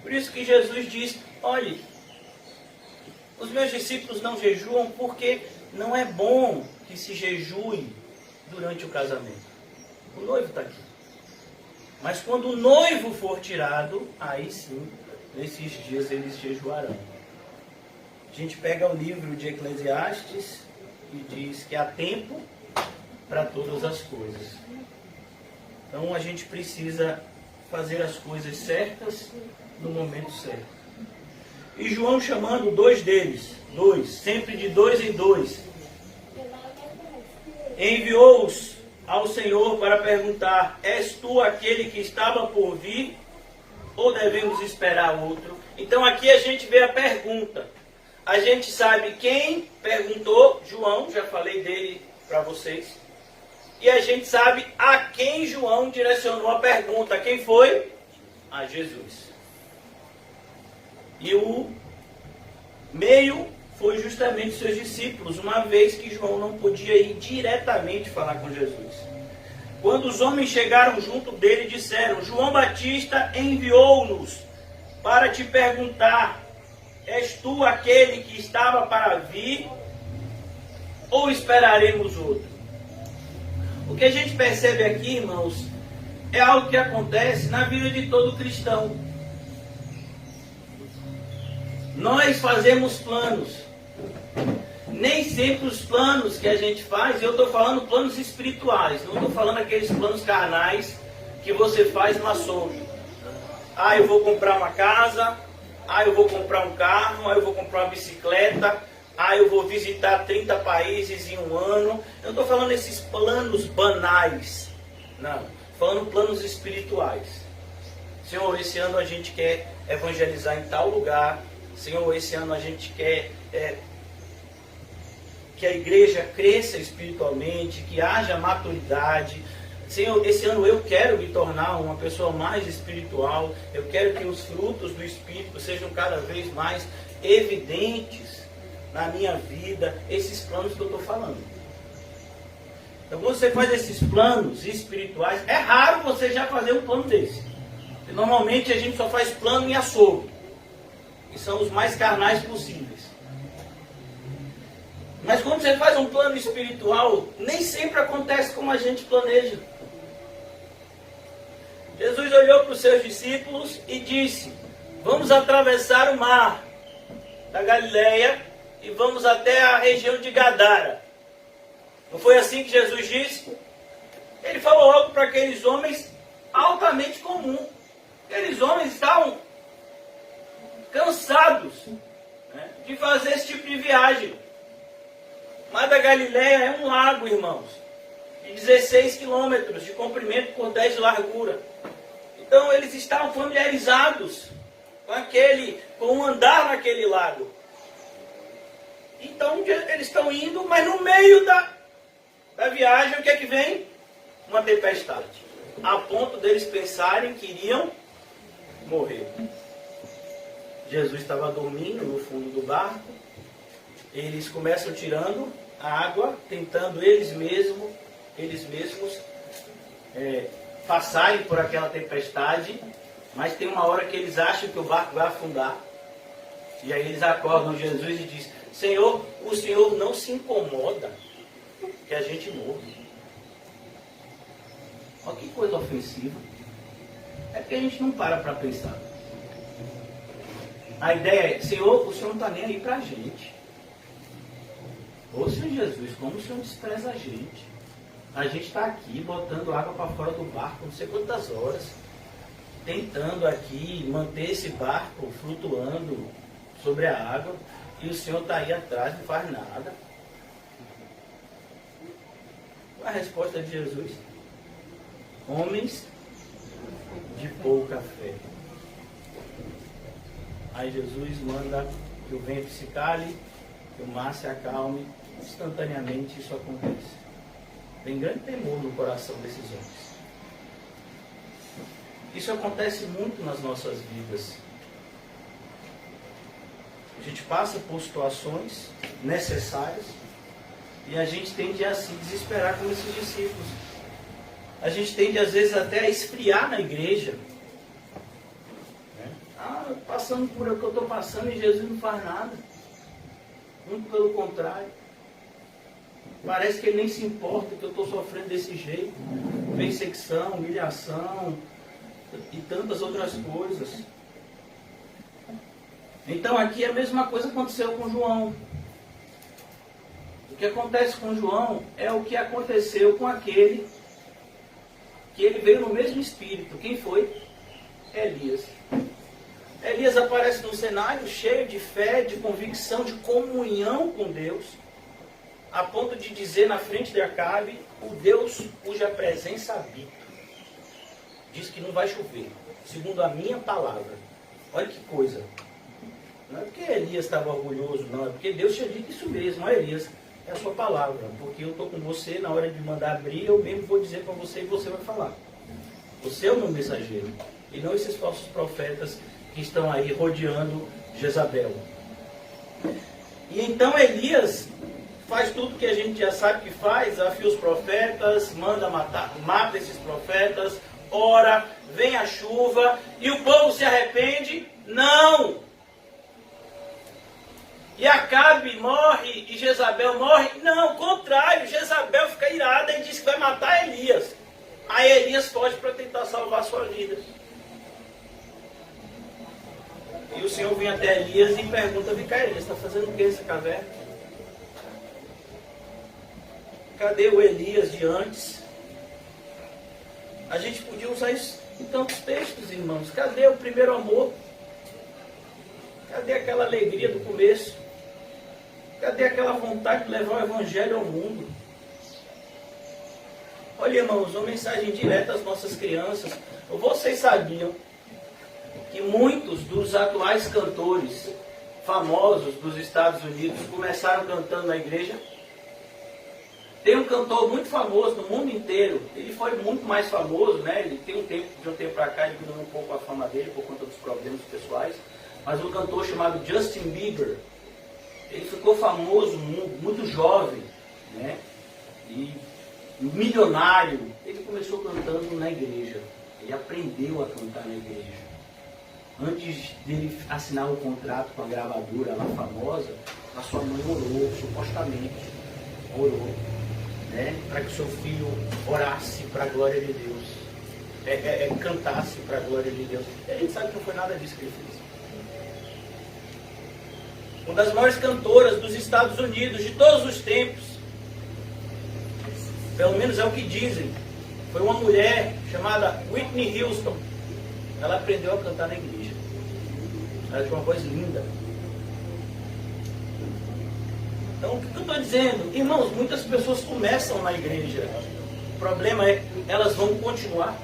Por isso que Jesus diz, olhe, Os meus discípulos não jejuam porque não é bom que se jejue durante o casamento. O noivo está aqui. Mas quando o noivo for tirado, aí sim, nesses dias eles jejuarão. A gente pega o livro de Eclesiastes e diz que há tempo para todas as coisas. Então a gente precisa fazer as coisas certas no momento certo. E João chamando dois deles, sempre de dois em dois, enviou-os ao Senhor para perguntar: és tu aquele que estava por vir ou devemos esperar outro? Então aqui a gente vê a pergunta. A gente sabe quem perguntou, João, já falei dele para vocês. E a gente sabe a quem João direcionou a pergunta. Quem foi? A Jesus. E o meio foi justamente seus discípulos, uma vez que João não podia ir diretamente falar com Jesus. Quando os homens chegaram junto dele, disseram: João Batista enviou-nos para te perguntar: és tu aquele que estava para vir ou esperaremos outro? O que a gente percebe aqui, irmãos, é algo que acontece na vida de todo cristão. Nós fazemos planos. Nem sempre os planos que a gente faz, eu estou falando planos espirituais, não estou falando aqueles planos carnais que você faz no açougue. Ah, eu vou comprar uma casa, eu vou comprar um carro, eu vou comprar uma bicicleta, eu vou visitar 30 países em um ano. Eu não estou falando esses planos banais, não, falando planos espirituais. Senhor, esse ano a gente quer evangelizar em tal lugar. Senhor, esse ano a gente quer que a igreja cresça espiritualmente, que haja maturidade. Senhor, esse ano eu quero me tornar uma pessoa mais espiritual. Eu quero que os frutos do Espírito sejam cada vez mais evidentes na minha vida. Esses planos que eu estou falando. Então, quando você faz esses planos espirituais, é raro você já fazer um plano desse. Porque normalmente a gente só faz plano em açougue, que são os mais carnais possíveis. Mas quando você faz um plano espiritual, nem sempre acontece como a gente planeja. Jesus olhou para os seus discípulos e disse: vamos atravessar o mar da Galileia e vamos até a região de Gadara. Não foi assim que Jesus disse? Ele falou algo para aqueles homens altamente comum. Aqueles homens estavam cansados, né, de fazer esse tipo de viagem. O Mar da Galileia é um lago, irmãos, de 16 quilômetros de comprimento por 10 de largura. Então eles estavam familiarizados com o andar naquele lago. Então eles estão indo, mas no meio da viagem, o que é que vem? Uma tempestade. A ponto deles pensarem que iriam morrer. Jesus estava dormindo no fundo do barco. Eles começam tirando a água, tentando eles mesmos passarem por aquela tempestade, mas tem uma hora que eles acham que o barco vai afundar. E aí eles acordam Jesus e dizem: Senhor, o Senhor não se incomoda que a gente morra. Olha que coisa ofensiva. É porque a gente não para pensar. A ideia é: Senhor, o Senhor não está nem aí para a gente. Ô Senhor Jesus, como o Senhor despreza a gente? A gente está aqui botando água para fora do barco não sei quantas horas, tentando aqui manter esse barco flutuando sobre a água, e o Senhor está aí atrás, não faz nada. Qual a resposta de Jesus? Homens de pouca fé. Aí Jesus manda que o vento se cale, que o mar se acalme. Instantaneamente isso acontece. Tem grande temor no coração desses homens. Isso acontece muito nas nossas vidas. A gente passa por situações necessárias e a gente tende a se desesperar com esses discípulos. A gente tende às vezes até a esfriar na igreja. Passando por o que eu estou passando e Jesus não faz nada. Muito pelo contrário. Parece que ele nem se importa que eu estou sofrendo desse jeito. Perseguição, humilhação e tantas outras coisas. Então aqui a mesma coisa aconteceu com João. O que acontece com João é o que aconteceu com aquele que ele veio no mesmo espírito. Quem foi? Elias. Elias aparece no cenário cheio de fé, de convicção, de comunhão com Deus, a ponto de dizer na frente de Acabe, o Deus cuja presença habita. Diz que não vai chover, segundo a minha palavra. Olha que coisa. Não é porque Elias estava orgulhoso, não. É porque Deus tinha dito isso mesmo. Olha, Elias, é a sua palavra. Porque eu estou com você, na hora de mandar abrir, eu mesmo vou dizer para você e você vai falar. Você é o meu mensageiro. E não esses falsos profetas que estão aí rodeando Jezabel. E então Elias faz tudo que a gente já sabe que faz, desafia os profetas, manda mata esses profetas, ora, vem a chuva, e o povo se arrepende? Não! E Acabe morre e Jezabel morre? Não, ao contrário, Jezabel fica irada e diz que vai matar Elias. Aí Elias foge para tentar salvar a sua vida. E o Senhor vem até Elias e pergunta: vem cá, Elias, está fazendo o que nessa caverna? Cadê o Elias de antes? A gente podia usar isso em tantos textos, irmãos. Cadê o primeiro amor? Cadê aquela alegria do começo? Cadê aquela vontade de levar o Evangelho ao mundo? Olha, irmãos, uma mensagem direta às nossas crianças. Vocês sabiam que muitos dos atuais cantores famosos dos Estados Unidos começaram cantando na igreja? Tem um cantor muito famoso no mundo inteiro. Ele foi muito mais famoso, né? Ele tem de um tempo para cá, ele diminuiu um pouco a fama dele por conta dos problemas pessoais. Mas um cantor chamado Justin Bieber, ele ficou famoso muito jovem, né? E milionário. Ele começou cantando na igreja. Ele aprendeu a cantar na igreja. Antes dele assinar o contrato com a gravadora lá famosa, a sua mãe orou, supostamente, orou, né, para que seu filho orasse para a glória de Deus, cantasse para a glória de Deus. E a gente sabe que não foi nada disso que ele fez. Uma das maiores cantoras dos Estados Unidos de todos os tempos, pelo menos é o que dizem, foi uma mulher chamada Whitney Houston. Ela aprendeu a cantar na igreja. Ela tinha uma voz linda. Então, o que eu estou dizendo? Irmãos, muitas pessoas começam na igreja. O problema é, elas vão continuar.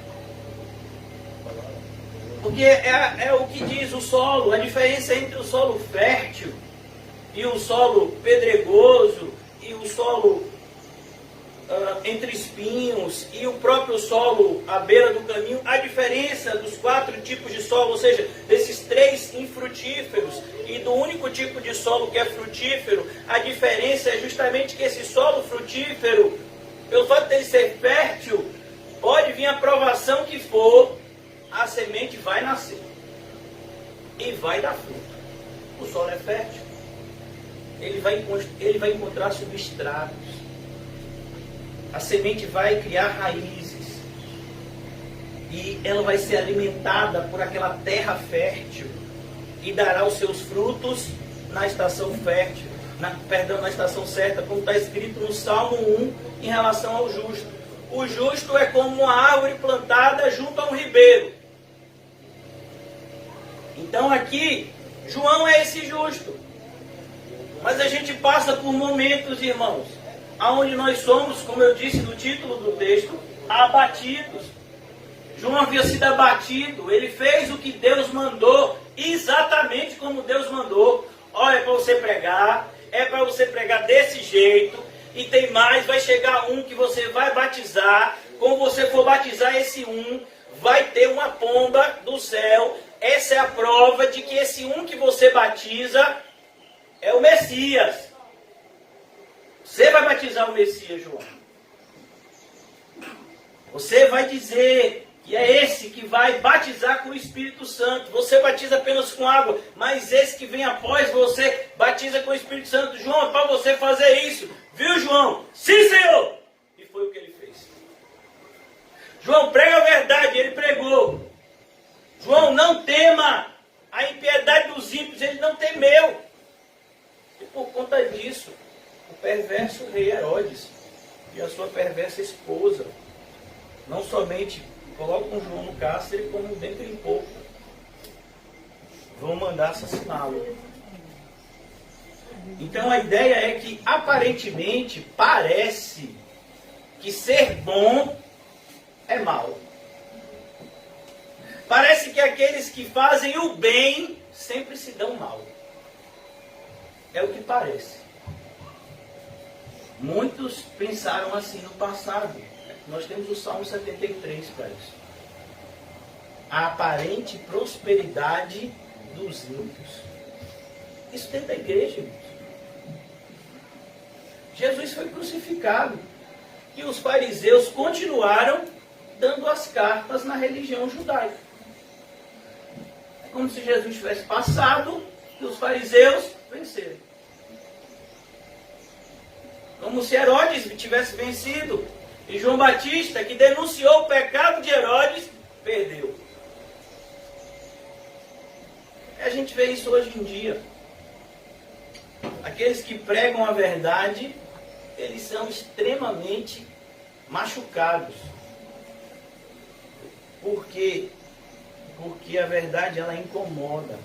Porque é o que diz o solo, a diferença entre o solo fértil e o solo pedregoso e o solo entre espinhos e o próprio solo à beira do caminho, a diferença dos 4 tipos de solo, ou seja, desses 3 infrutíferos e do único tipo de solo que é frutífero, a diferença é justamente que esse solo frutífero, pelo fato dele ser fértil, pode vir a provação que for, a semente vai nascer e vai dar fruto. O solo é fértil, ele vai encontrar substratos. A semente vai criar raízes e ela vai ser alimentada por aquela terra fértil e dará os seus frutos na estação fértil, na estação certa, como está escrito no Salmo 1 em relação ao justo. O justo é como uma árvore plantada junto a um ribeiro. Então aqui, João é esse justo. Mas a gente passa por momentos, irmãos, aonde nós somos, como eu disse no título do texto, abatidos. João havia sido abatido, ele fez o que Deus mandou, exatamente como Deus mandou. Olha, é para você pregar desse jeito, e tem mais, vai chegar um que você vai batizar, quando você for batizar esse um, vai ter uma pomba do céu, essa é a prova de que esse um que você batiza é o Messias. Você vai batizar o Messias, João. Você vai dizer que é esse que vai batizar com o Espírito Santo. Você batiza apenas com água, mas esse que vem após você batiza com o Espírito Santo. João, é para você fazer isso. Viu, João? Sim, Senhor! E foi o que ele fez. João, prega a verdade. Ele pregou. João, não tema a impiedade dos ímpios. Ele não temeu. E por conta disso, o perverso rei Herodes e a sua perversa esposa não somente colocam João no cárcere, como dentro de pouco vão mandar assassiná-lo. Então a ideia é que aparentemente parece que ser bom é mal. Parece que aqueles que fazem o bem sempre se dão mal. É o que parece. Muitos pensaram assim no passado. Nós temos o Salmo 73 para isso. A aparente prosperidade dos ímpios. Isso dentro da igreja, irmãos. Jesus foi crucificado. E os fariseus continuaram dando as cartas na religião judaica. É como se Jesus tivesse passado e os fariseus venceram. Como se Herodes tivesse vencido. E João Batista, que denunciou o pecado de Herodes, perdeu. A gente vê isso hoje em dia. Aqueles que pregam a verdade, eles são extremamente machucados. Por quê? Porque a verdade, ela incomoda.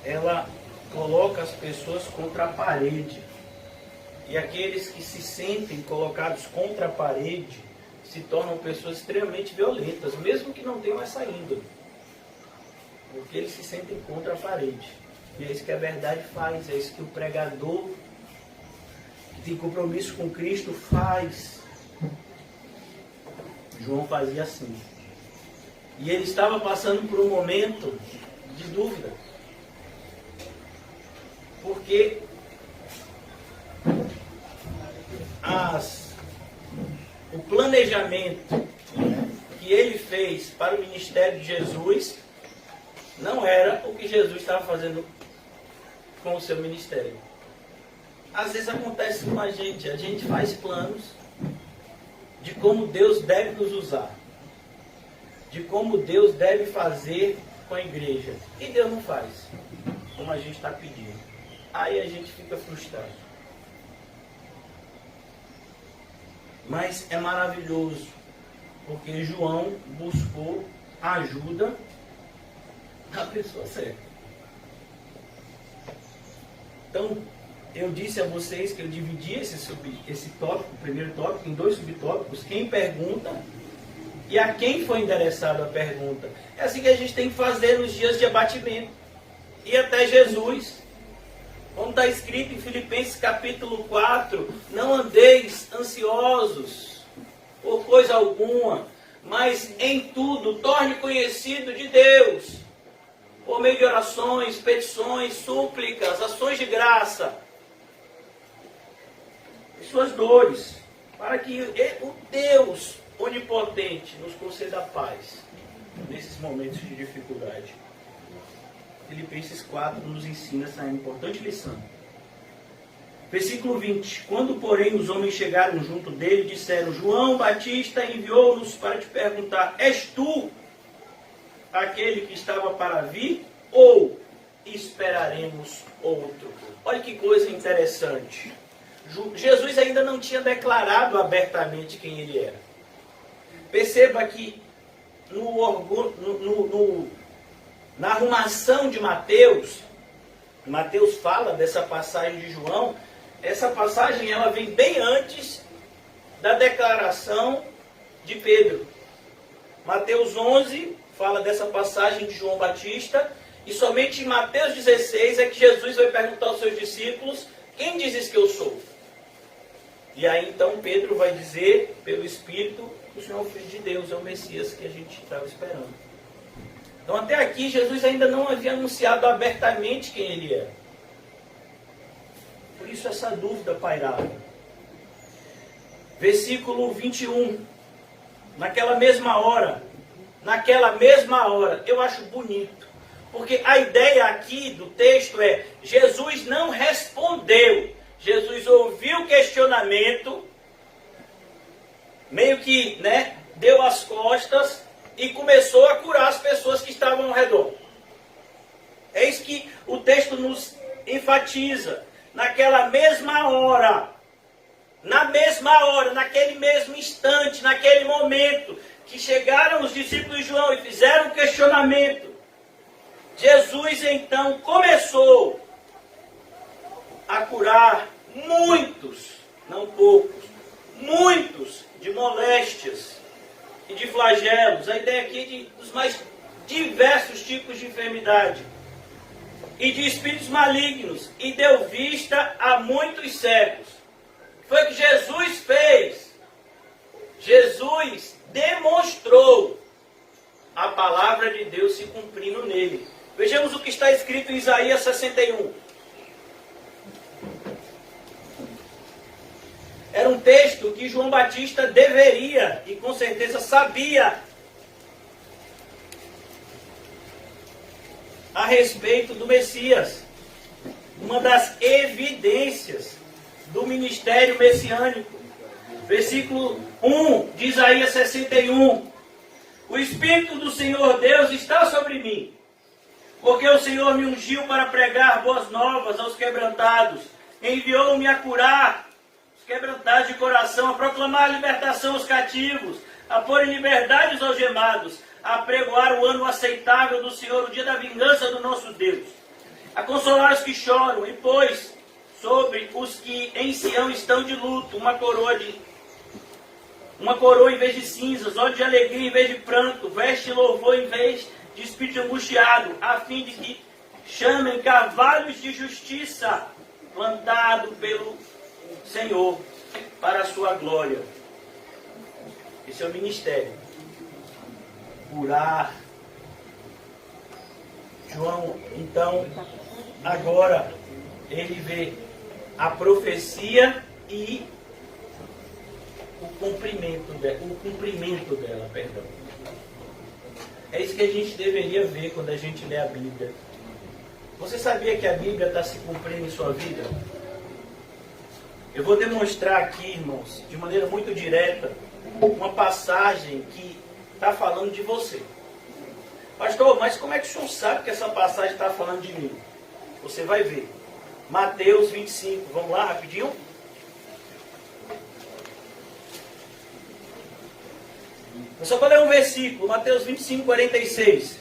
Ela coloca as pessoas contra a parede. E aqueles que se sentem colocados contra a parede se tornam pessoas extremamente violentas, mesmo que não tenham essa índole. Porque eles se sentem contra a parede. E é isso que a verdade faz, é isso que o pregador que tem compromisso com Cristo faz. João fazia assim. E ele estava passando por um momento de dúvida. Porque o planejamento que ele fez para o ministério de Jesus não era o que Jesus estava fazendo com o seu ministério. Às vezes acontece com a gente faz planos de como Deus deve nos usar, de como Deus deve fazer com a igreja, e Deus não faz como a gente está pedindo. Aí a gente fica frustrado. Mas é maravilhoso, porque João buscou ajuda da pessoa certa. Então, eu disse a vocês que eu dividi esse tópico, o primeiro tópico, em 2 subtópicos: quem pergunta e a quem foi endereçada a pergunta. É assim que a gente tem que fazer nos dias de abatimento. E até Jesus. Como está escrito em Filipenses capítulo 4, não andeis ansiosos por coisa alguma, mas em tudo torne conhecido de Deus, por meio de orações, petições, súplicas, ações de graça, e suas dores, para que o Deus onipotente nos conceda paz nesses momentos de dificuldade. Filipenses 4 nos ensina essa importante lição. Versículo 20. Quando, porém, os homens chegaram junto dele, disseram: João Batista enviou-nos para te perguntar: és tu aquele que estava para vir, ou esperaremos outro? Olha que coisa interessante. Jesus ainda não tinha declarado abertamente quem ele era. Perceba que na arrumação de Mateus fala dessa passagem de João. Essa passagem ela vem bem antes da declaração de Pedro. Mateus 11 fala dessa passagem de João Batista, e somente em Mateus 16 é que Jesus vai perguntar aos seus discípulos: quem dizes que eu sou? E aí então Pedro vai dizer, pelo Espírito, que o Senhor é o Filho de Deus, é o Messias que a gente estava esperando. Então até aqui Jesus ainda não havia anunciado abertamente quem ele era. Por isso essa dúvida pairava. Versículo 21. naquela mesma hora, eu acho bonito. Porque a ideia aqui do texto é, Jesus não respondeu. Jesus ouviu o questionamento, meio que, deu as costas e começou a curar as pessoas que estavam ao redor. É isso que o texto nos enfatiza. Naquela mesma hora, naquele mesmo instante, naquele momento, que chegaram os discípulos de João e fizeram um questionamento, Jesus então começou a curar muitos, não poucos, muitos de moléstias e de flagelos. A ideia aqui dos mais diversos tipos de enfermidade e de espíritos malignos, e deu vista a muitos cegos. Foi o que Jesus fez. Jesus demonstrou a palavra de Deus se cumprindo nele. Vejamos o que está escrito em Isaías 61. Era um texto que João Batista deveria, e com certeza sabia, a respeito do Messias. Uma das evidências do ministério messiânico. Versículo 1 de Isaías 61. O Espírito do Senhor Deus está sobre mim, porque o Senhor me ungiu para pregar boas novas aos quebrantados. Enviou-me a curar os quebrantados de coração, a proclamar a libertação aos cativos, a pôr em liberdade os algemados, a pregoar o ano aceitável do Senhor, o dia da vingança do nosso Deus, a consolar os que choram, e pôs sobre os que em Sião estão de luto uma coroa em vez de cinzas, óleo de alegria em vez de pranto, veste de louvor em vez de espírito angustiado, a fim de que chamem cavalos de justiça, plantado pelo Senhor, para a sua glória. Esse é o ministério. Curar. João, então, agora, ele vê a profecia e o cumprimento dela, perdão. É isso que a gente deveria ver quando a gente lê a Bíblia. Você sabia que a Bíblia está se cumprindo em sua vida? Eu vou demonstrar aqui, irmãos, de maneira muito direta, uma passagem que está falando de você. Pastor, mas como é que o senhor sabe que essa passagem está falando de mim? Você vai ver. Mateus 25. Vamos lá, rapidinho? Eu só vou ler um versículo. Mateus 25, 46.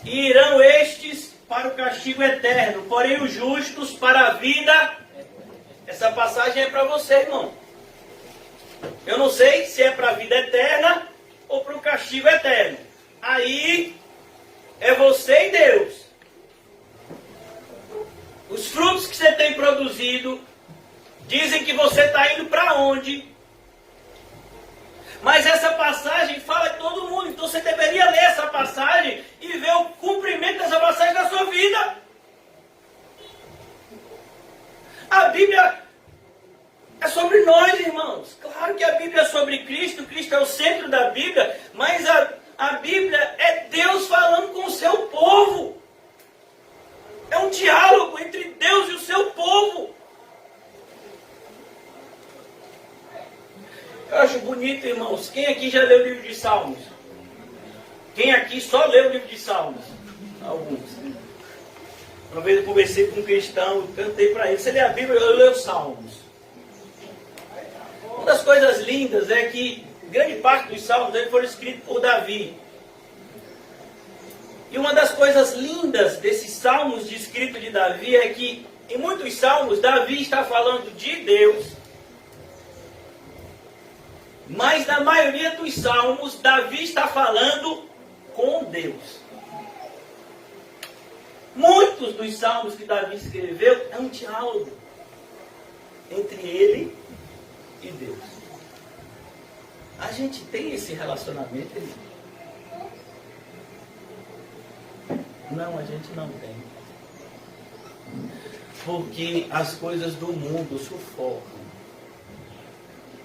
E irão estes para o castigo eterno, porém os justos para a vida. Essa passagem é para você, irmão. Eu não sei se é para a vida eterna ou para o castigo eterno. Aí é você e Deus. Os frutos que você tem produzido dizem que você está indo para onde? Mas essa passagem fala de todo mundo. Então você deveria ler essa passagem e ver o cumprimento dessa passagem na sua vida. A Bíblia é sobre nós, irmãos. Claro que a Bíblia é sobre Cristo. Cristo é o centro da Bíblia. Mas a Bíblia é Deus falando com o seu povo. É um diálogo entre Deus e o seu povo. Eu acho bonito, irmãos. Quem aqui já leu o livro de Salmos? Quem aqui só leu o livro de Salmos? Alguns. Uma vez eu conversei com um cristão, cantei para ele. Você lê a Bíblia, eu leio os Salmos. Uma das coisas lindas é que grande parte dos Salmos dele foram escritos por Davi. E uma das coisas lindas desses Salmos de escrito de Davi é que em muitos Salmos Davi está falando de Deus. Mas na maioria dos Salmos Davi está falando com Deus. Muitos dos Salmos que Davi escreveu é um diálogo entre ele e Deus. A gente tem esse relacionamento, irmão? Não, a gente não tem. Porque as coisas do mundo sufocam.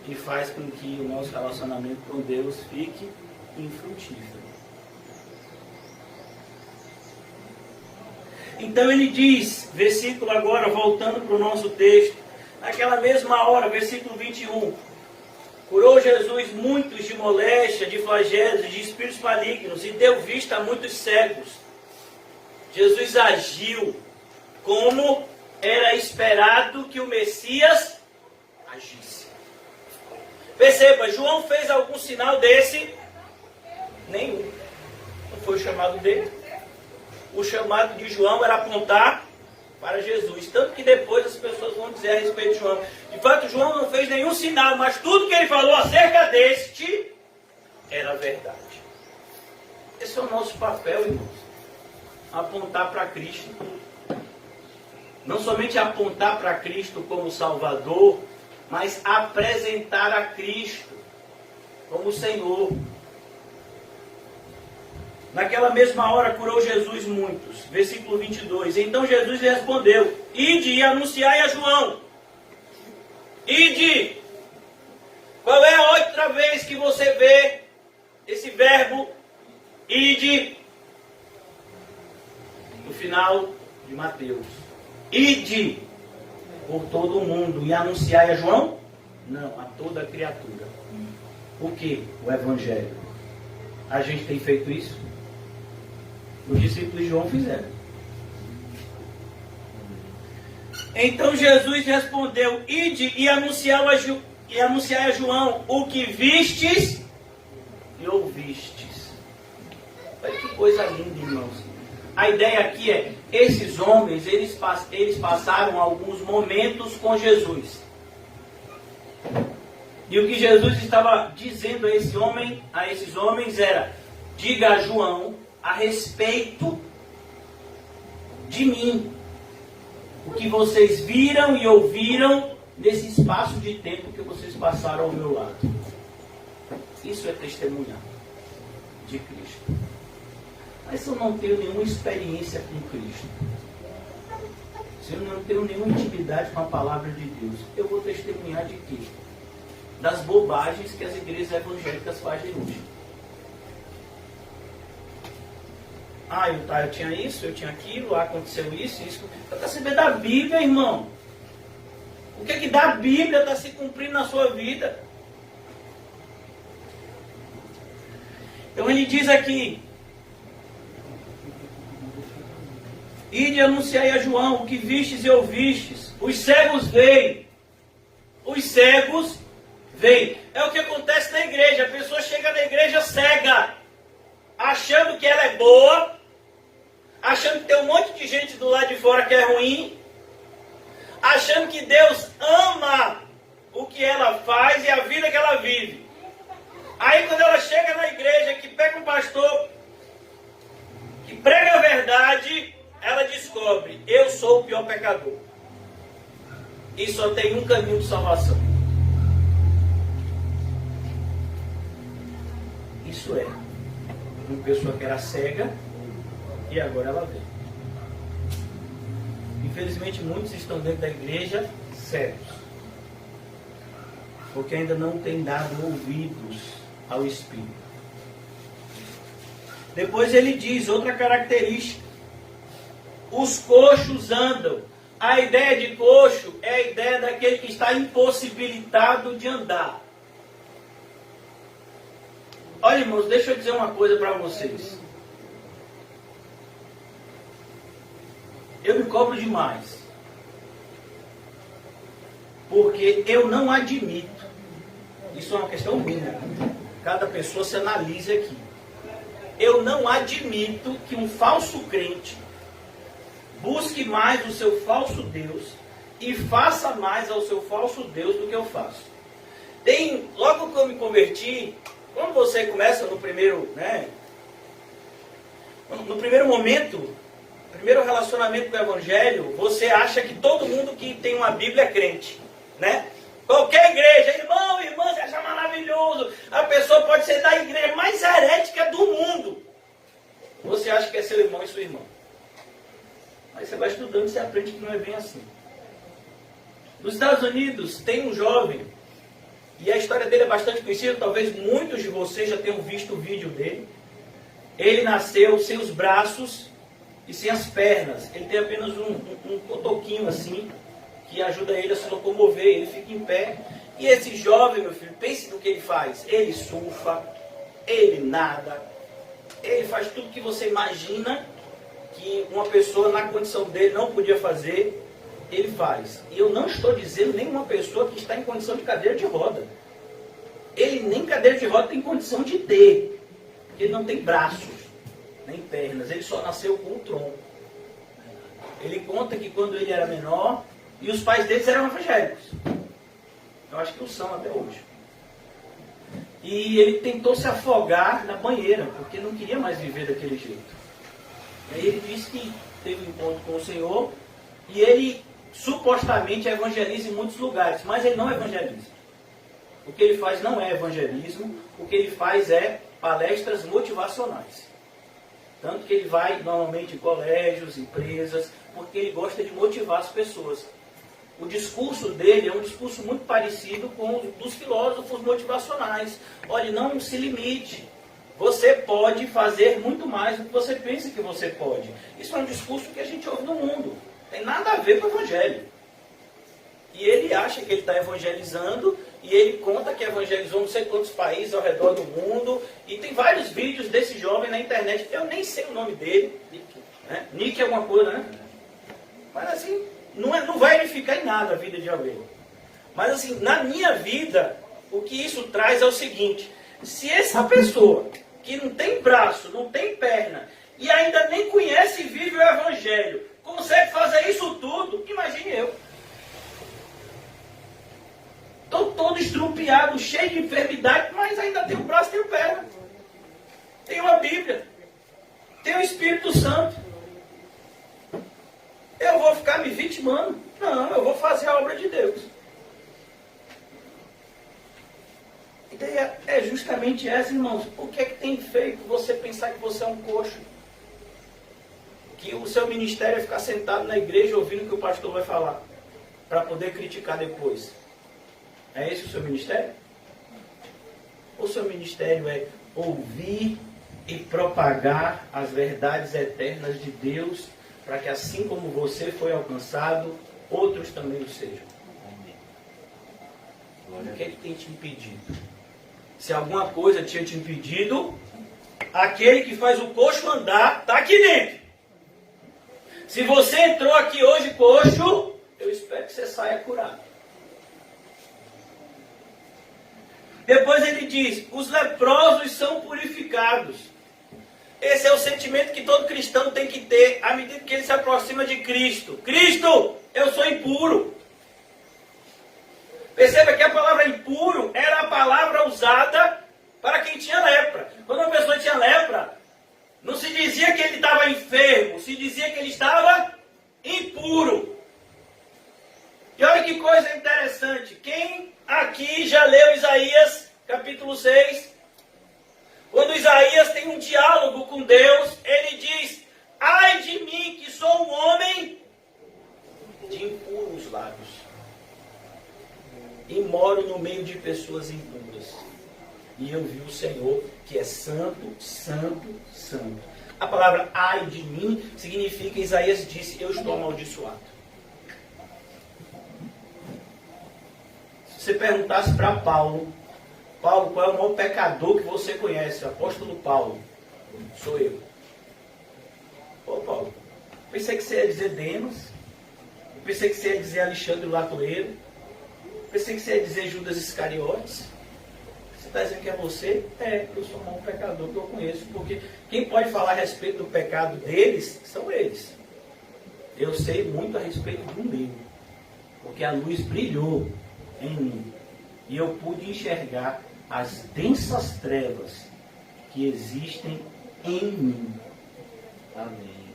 e faz com que o nosso relacionamento com Deus fique infrutífero. Então ele diz, versículo agora, voltando para o nosso texto, naquela mesma hora, versículo 21, curou Jesus muitos de moléstia, de flagelos, de espíritos malignos, e deu vista a muitos cegos. Jesus agiu como era esperado que o Messias agisse. Perceba, João fez algum sinal desse? Nenhum. Não foi o chamado dele. O chamado de João era apontar para Jesus. Tanto que depois as pessoas vão dizer a respeito de João. De fato, João não fez nenhum sinal, mas tudo que ele falou acerca deste era verdade. Esse é o nosso papel, irmãos. Apontar para Cristo. Não somente apontar para Cristo como Salvador, mas apresentar a Cristo como Senhor. Naquela mesma hora curou Jesus muitos. Versículo 22. Então Jesus lhe respondeu: ide e anunciai a João. Ide. Qual é a outra vez que você vê esse verbo ide? No final de Mateus. Ide por todo o mundo e anunciai a João? Não, a toda criatura. O que? O Evangelho. A gente tem feito isso? Os discípulos de João fizeram. Então Jesus respondeu: ide e anunciai a João o que vistes e ouvistes. Olha que coisa linda, irmãos. A ideia aqui é, esses homens, eles passaram alguns momentos com Jesus. E o que Jesus estava dizendo a esses homens era: diga a João a respeito de mim, o que vocês viram e ouviram nesse espaço de tempo que vocês passaram ao meu lado. Isso é testemunhar de Cristo. Mas se eu não tenho nenhuma experiência com Cristo, se eu não tenho nenhuma intimidade com a palavra de Deus, eu vou testemunhar de quê? Das bobagens que as igrejas evangélicas fazem hoje. Eu tinha isso, eu tinha aquilo, aconteceu isso. Está sabendo da Bíblia, irmão. O que é que da Bíblia está se cumprindo na sua vida? Então ele diz aqui: ide anunciai a João o que vistes e ouvistes. Os cegos veem. Os cegos veem. É o que acontece na igreja. A pessoa chega na igreja cega, achando que ela é boa, achando que tem um monte de gente do lado de fora que é ruim, achando que Deus ama o que ela faz e a vida que ela vive. Aí quando ela chega na igreja, que pega um pastor, que prega a verdade, ela descobre: eu sou o pior pecador. E só tem um caminho de salvação. Isso é uma pessoa que era cega e agora ela vê. Infelizmente muitos estão dentro da igreja cegos, porque ainda não têm dado ouvidos ao Espírito. Depois ele diz outra característica: os coxos andam. A ideia de coxo é a ideia daquele que está impossibilitado de andar. Olha, irmãos, deixa eu dizer uma coisa para vocês. Eu me cobro demais, porque eu não admito. Isso é uma questão minha. Cada pessoa se analise aqui. Eu não admito que um falso crente busque mais o seu falso Deus e faça mais ao seu falso Deus do que eu faço. Logo que eu me converti, quando você começa no primeiro momento, primeiro relacionamento com o Evangelho, você acha que todo mundo que tem uma Bíblia é crente, né? Qualquer igreja, irmão, irmã, você acha maravilhoso. A pessoa pode ser da igreja mais herética do mundo. Você acha que é seu irmão e sua irmã. Mas você vai estudando e você aprende que não é bem assim. Nos Estados Unidos tem um jovem E a história dele é bastante conhecida, talvez muitos de vocês já tenham visto o vídeo dele. Ele nasceu sem os braços e sem as pernas. Ele tem apenas um cotoquinho assim, que ajuda ele a se locomover, ele fica em pé. E esse jovem, meu filho, pense no que ele faz. Ele surfa, ele nada, ele faz tudo que você imagina que uma pessoa na condição dele não podia fazer, ele faz. E eu não estou dizendo nenhuma pessoa que está em condição de cadeira de roda. Ele nem cadeira de roda tem condição de ter. Ele não tem braços, nem pernas, ele só nasceu com o tronco. Ele conta que quando ele era menor, e os pais deles eram evangélicos. Eu acho que o são até hoje. E ele tentou se afogar na banheira, porque não queria mais viver daquele jeito. Aí ele disse que teve um encontro com o Senhor, e ele supostamente evangeliza em muitos lugares, mas ele não evangeliza. O que ele faz não é evangelismo, o que ele faz é palestras motivacionais. Tanto que ele vai normalmente em colégios, empresas, porque ele gosta de motivar as pessoas. O discurso dele é um discurso muito parecido com o dos filósofos motivacionais. Olha, não se limite. Você pode fazer muito mais do que você pensa que você pode. Isso é um discurso que a gente ouve no mundo. Tem nada a ver com o evangelho. E ele acha que ele está evangelizando, e ele conta que evangelizou não sei quantos países ao redor do mundo, e tem vários vídeos desse jovem na internet. Eu nem sei o nome dele. Né? Nick é alguma coisa, né? Mas assim, não vai edificar em nada a vida de alguém. Mas assim, na minha vida, o que isso traz é o seguinte: se essa pessoa que não tem braço, não tem perna, e ainda nem conhece e vive o evangelho, consegue fazer isso tudo, imagine eu. Estou todo estrupiado, cheio de enfermidade, mas ainda tenho braço, tenho perna. Tenho a Bíblia. Tenho o Espírito Santo. Eu vou ficar me vitimando? Não, eu vou fazer a obra de Deus. A ideia é justamente essa, irmãos. O que é que tem feito você pensar que você é um coxo? Que o seu ministério é ficar sentado na igreja ouvindo o que o pastor vai falar, para poder criticar depois. É esse o seu ministério? Ou o seu ministério é ouvir e propagar as verdades eternas de Deus, para que assim como você foi alcançado, outros também o sejam? O que é que tem te impedido? Se alguma coisa tinha te impedido, aquele que faz o coxo andar está aqui dentro. Se você entrou aqui hoje coxo, eu espero que você saia curado. Depois ele diz: os leprosos são purificados. Esse é o sentimento que todo cristão tem que ter à medida que ele se aproxima de Cristo. Cristo, eu sou impuro. Perceba que a palavra impuro era a palavra usada para quem tinha lepra. Quando uma pessoa tinha lepra, não se dizia que ele estava enfermo, se dizia que ele estava impuro. E olha que coisa interessante. Quem aqui já leu Isaías, capítulo 6? Quando Isaías tem um diálogo com Deus, ele diz: ai de mim, que sou um homem de impuros lábios, e moro no meio de pessoas impuras. E eu vi o Senhor, que é santo, santo, santo. A palavra ai de mim significa, Isaías disse, eu estou amaldiçoado. Se você perguntasse para Paulo, qual é o maior pecador que você conhece? O apóstolo Paulo. Sou eu. Ô Paulo, pensei que você ia dizer Demas, eu pensei que você ia dizer Alexandre o Latoeiro, pensei que você ia dizer Judas Iscariotes. Você está dizendo que é você? É, eu sou o maior pecador que eu conheço, porque quem pode falar a respeito do pecado deles, são eles. Eu sei muito a respeito do meu, porque a luz brilhou em mim, e eu pude enxergar as densas trevas que existem em mim. Amém.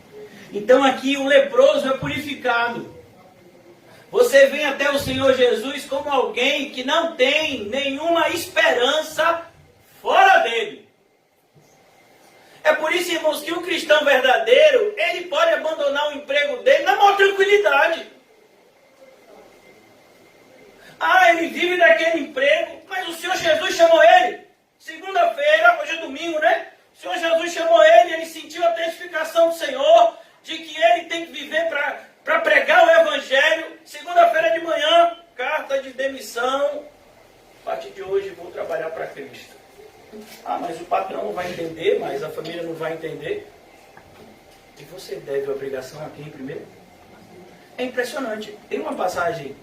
Então aqui o leproso é purificado. Você vem até o Senhor Jesus como alguém que não tem nenhuma esperança fora dele. É por isso, irmãos, que um cristão verdadeiro, ele pode abandonar o emprego dele na maior tranquilidade. Ah, ele vive daquele emprego, mas Pedro, o Senhor Jesus chamou ele. Segunda-feira, hoje é domingo, né? O Senhor Jesus chamou ele, ele sentiu a testificação do Senhor, de que ele tem que viver para pregar o Evangelho. Segunda-feira de manhã, carta de demissão. A partir de hoje vou trabalhar para Cristo. Ah, mas o patrão não vai entender, mas a família não vai entender. E você deve a obrigação a quem primeiro? É impressionante. Tem uma passagem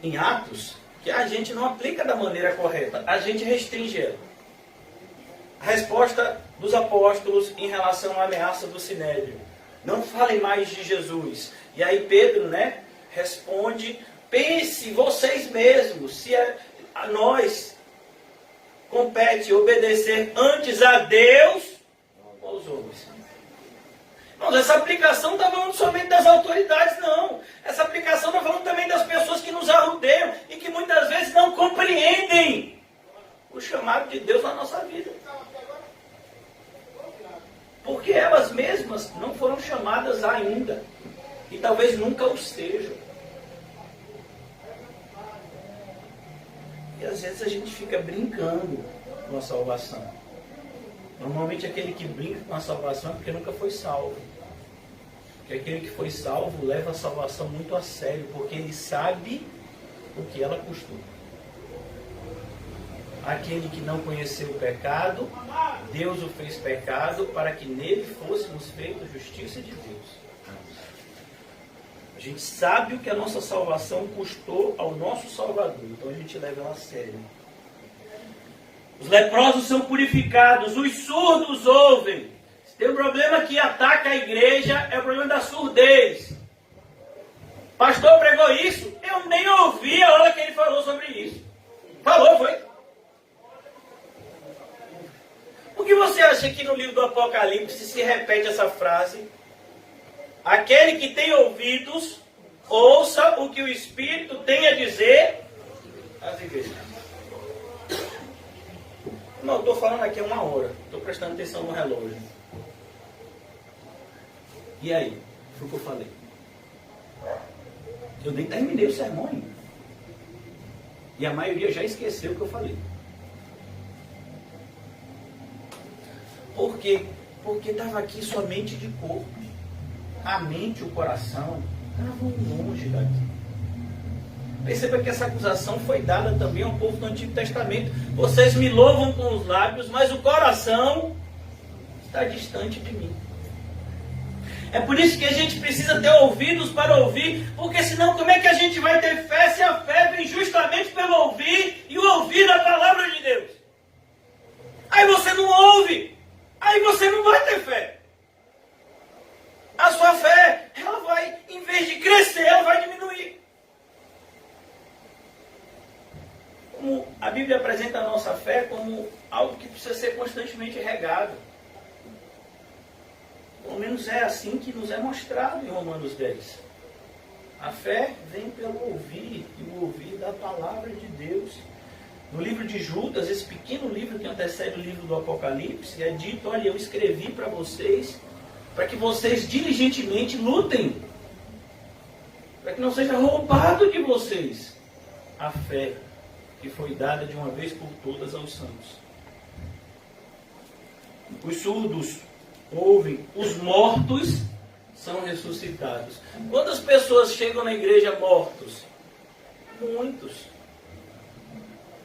em Atos que a gente não aplica da maneira correta. A gente restringe ela. A resposta dos apóstolos em relação à ameaça do Sinédrio. Não falem mais de Jesus. E aí Pedro, né, responde: pense vocês mesmos, se a nós compete obedecer antes a Deus ou aos homens. Mas essa aplicação não está falando somente das autoridades, não. Essa aplicação está falando também das pessoas que nos arrudeiam e que muitas vezes não compreendem o chamado de Deus na nossa vida. Porque elas mesmas não foram chamadas ainda. E talvez nunca o sejam. E às vezes a gente fica brincando com a salvação. Normalmente aquele que brinca com a salvação é porque nunca foi salvo. Porque aquele que foi salvo leva a salvação muito a sério, porque ele sabe o que ela custou. Aquele que não conheceu o pecado, Deus o fez pecado para que nele fôssemos feitos justiça de Deus. A gente sabe o que a nossa salvação custou ao nosso Salvador, então a gente leva ela a sério. Os leprosos são purificados, os surdos ouvem. Se tem um problema que ataca a igreja, é o problema da surdez. O pastor pregou isso, eu nem ouvi a hora que ele falou sobre isso. Falou, foi? Por que você acha que no livro do Apocalipse se repete essa frase? Aquele que tem ouvidos, ouça o que o Espírito tem a dizer às igrejas. Não, estou falando aqui há 1 hora. Estou prestando atenção no relógio. E aí? Foi o que eu falei. Eu nem terminei o sermão ainda. E a maioria já esqueceu o que eu falei. Por quê? Porque estava aqui somente de corpo. A mente e o coração estavam longe daqui. Perceba que essa acusação foi dada também ao povo do Antigo Testamento. Vocês me louvam com os lábios, mas o coração está distante de mim. É por isso que a gente precisa ter ouvidos para ouvir, porque senão como é que a gente vai ter fé se a fé vem justamente pelo ouvir e o ouvir a palavra de Deus? Aí você não ouve, aí você não vai ter fé. A sua fé, ela vai, em vez de crescer, ela vai diminuir. Como a Bíblia apresenta a nossa fé como algo que precisa ser constantemente regado. Pelo menos é assim que nos é mostrado em Romanos 10. A fé vem pelo ouvir, e o ouvir da palavra de Deus. No livro de Judas, esse pequeno livro que antecede o livro do Apocalipse, é dito: olha, eu escrevi para vocês, para que vocês diligentemente lutem, para que não seja roubado de vocês a fé que foi dada de uma vez por todas aos santos. Os surdos ouvem, os mortos são ressuscitados. Quantas pessoas chegam na igreja mortos? Muitos.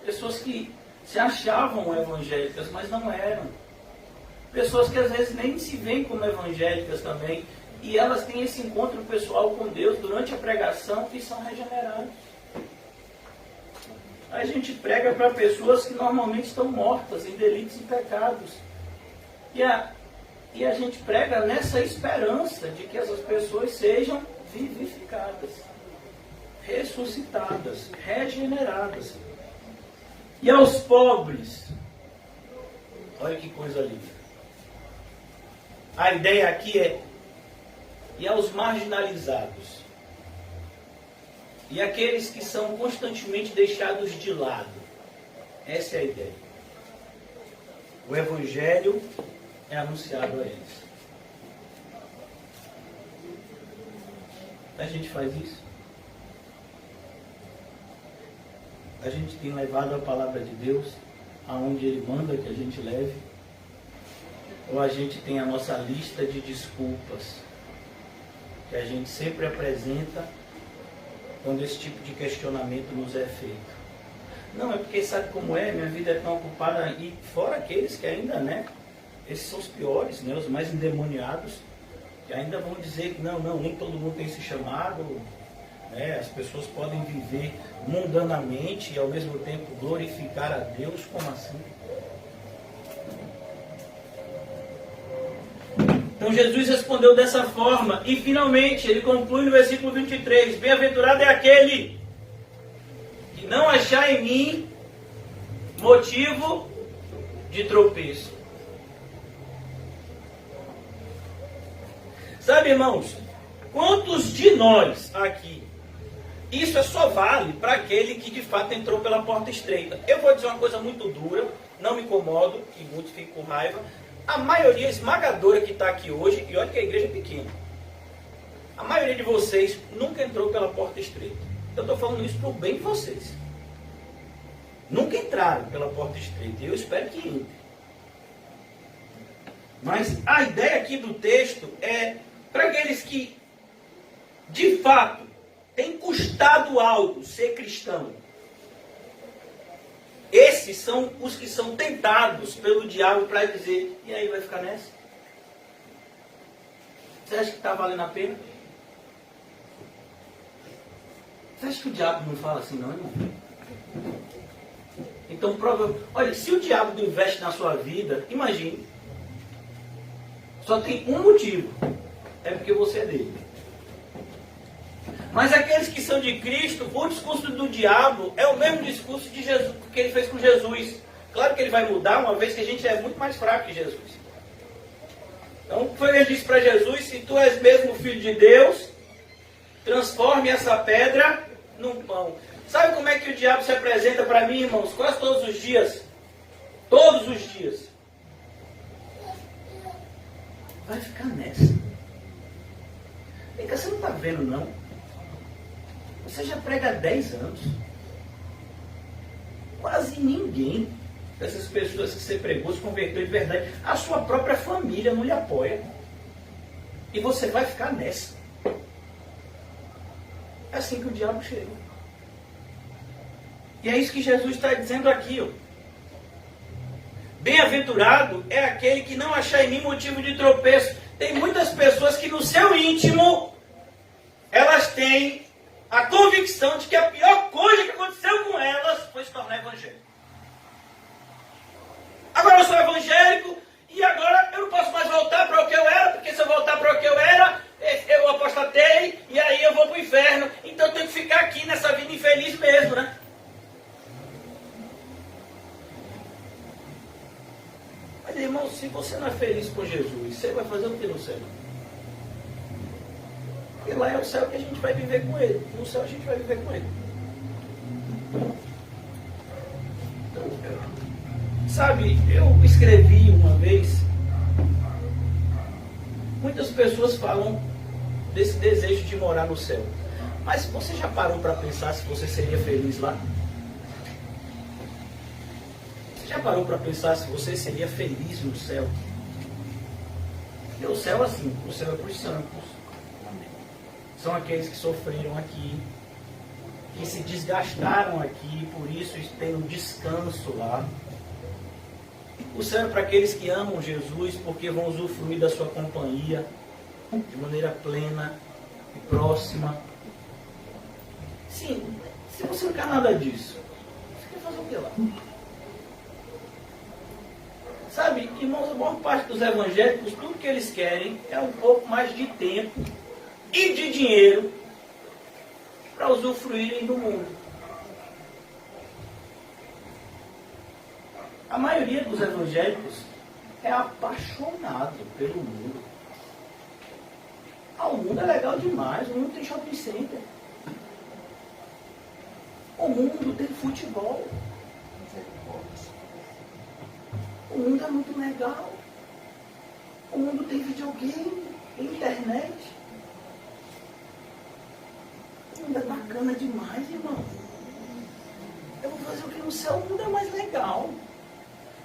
Pessoas que se achavam evangélicas, mas não eram. Pessoas que às vezes nem se veem como evangélicas também. E elas têm esse encontro pessoal com Deus durante a pregação e são regeneradas. A gente prega para pessoas que normalmente estão mortas em delitos e pecados. E a gente prega nessa esperança de que essas pessoas sejam vivificadas, ressuscitadas, regeneradas. E aos pobres, olha que coisa linda. A ideia aqui é, e aos marginalizados, e aqueles que são constantemente deixados de lado. Essa é a ideia. O Evangelho é anunciado a eles. A gente faz isso? a gente tem levado a palavra de Deus aonde Ele manda que a gente leve? Ou a gente tem a nossa lista de desculpas que a gente sempre apresenta quando esse tipo de questionamento nos é feito? Não, é porque sabe como é? Minha vida é tão ocupada, e fora aqueles que ainda, né? Esses são os piores, né? Os mais endemoniados, que ainda vão dizer que não, nem todo mundo tem esse chamado, né? As pessoas podem viver mundanamente e ao mesmo tempo glorificar a Deus. Como assim? Então Jesus respondeu dessa forma e finalmente ele conclui no versículo 23: bem-aventurado é aquele que não achar em mim motivo de tropeço. Sabe, irmãos, quantos de nós aqui, isso só vale para aquele que de fato entrou pela porta estreita. Eu vou dizer uma coisa muito dura, não me incomodo, que muitos ficam com raiva. A maioria esmagadora que está aqui hoje, e olha que a igreja é pequena, a maioria de vocês nunca entrou pela porta estreita. Eu estou falando isso para o bem de vocês. Nunca entraram pela porta estreita, e eu espero que entrem. Mas a ideia aqui do texto é para aqueles que, de fato, tem custado algo ser cristão. Esses são os que são tentados pelo diabo para dizer: e aí, vai ficar nessa? Você acha que está valendo a pena? Você acha que o diabo não fala assim, não, irmão? Então, olha, se o diabo não investe na sua vida, imagine, só tem um motivo: é porque você é dele. Mas aqueles que são de Cristo, o discurso do diabo é o mesmo discurso de Jesus, que ele fez com Jesus. Claro que ele vai mudar, uma vez que a gente é muito mais fraco que Jesus. Então, foi ele disse para Jesus: se tu és mesmo filho de Deus, transforme essa pedra num pão. Sabe como é que o diabo se apresenta para mim, irmãos? Quase todos os dias. Todos os dias. Vai ficar nessa. Vem cá, você não está vendo, não? Você já prega há 10 anos. Quase ninguém dessas pessoas que você pregou se converteu de verdade. A sua própria família não lhe apoia. E você vai ficar nessa. É assim que o diabo chega. E é isso que Jesus está dizendo aqui, ó. Bem-aventurado é aquele que não achar em mim motivo de tropeço. Tem muitas pessoas que no seu íntimo, elas têm a convicção de que a pior coisa que aconteceu com elas foi se tornar evangélico. Agora eu sou evangélico e agora eu não posso mais voltar para o que eu era, porque se eu voltar para o que eu era, eu apostatei e aí eu vou para o inferno. Então eu tenho que ficar aqui nessa vida infeliz mesmo, né? Mas, irmão, se você não é feliz com Jesus, você vai fazer o que no céu? Porque lá é o céu que a gente vai viver com Ele. No céu a gente vai viver com Ele. Então, sabe, eu escrevi uma vez, muitas pessoas falam desse desejo de morar no céu. Mas você já parou para pensar se você seria feliz lá? Já parou para pensar se você seria feliz no céu? Porque o céu, assim, o céu é para os santos. São aqueles que sofreram aqui, que se desgastaram aqui, por isso têm um descanso lá. O céu é para aqueles que amam Jesus, porque vão usufruir da sua companhia de maneira plena e próxima. Sim, se você não quer nada disso, você quer fazer o que lá? Sabe, irmãos, a maior parte dos evangélicos, tudo que eles querem é um pouco mais de tempo e de dinheiro para usufruírem do mundo. A maioria dos evangélicos é apaixonado pelo mundo. O mundo é legal demais, o mundo tem shopping center. O mundo tem futebol. O mundo é muito legal. O mundo tem videogame, internet. O mundo é bacana demais, irmão. Eu vou fazer o que no céu, o mundo é mais legal.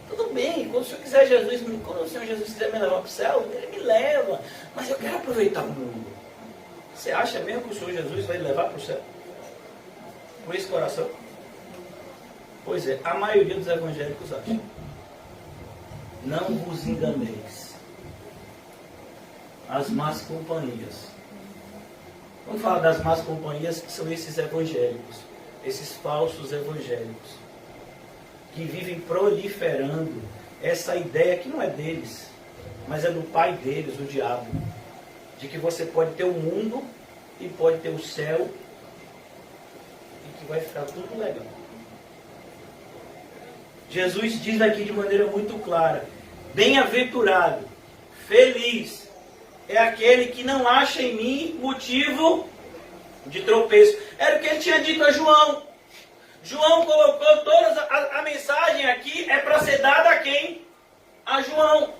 Tudo bem, quando o Senhor quiser Jesus, quando o Senhor Jesus quiser me levar para o céu, Ele me leva. Mas eu quero aproveitar o mundo. Você acha mesmo que o Senhor Jesus vai levar para o céu? Com esse coração? Pois é, a maioria dos evangélicos acha. Não vos enganeis. As más companhias. Vamos falar das más companhias, que são esses evangélicos, esses falsos evangélicos, que vivem proliferando essa ideia que não é deles, mas é do pai deles, o diabo, de que você pode ter o mundo e pode ter o céu e que vai ficar tudo legal. Jesus diz aqui de maneira muito clara: bem-aventurado, feliz é aquele que não acha em mim motivo de tropeço. Era o que ele tinha dito a João. João colocou toda a mensagem aqui, é para ser dada a quem? A João.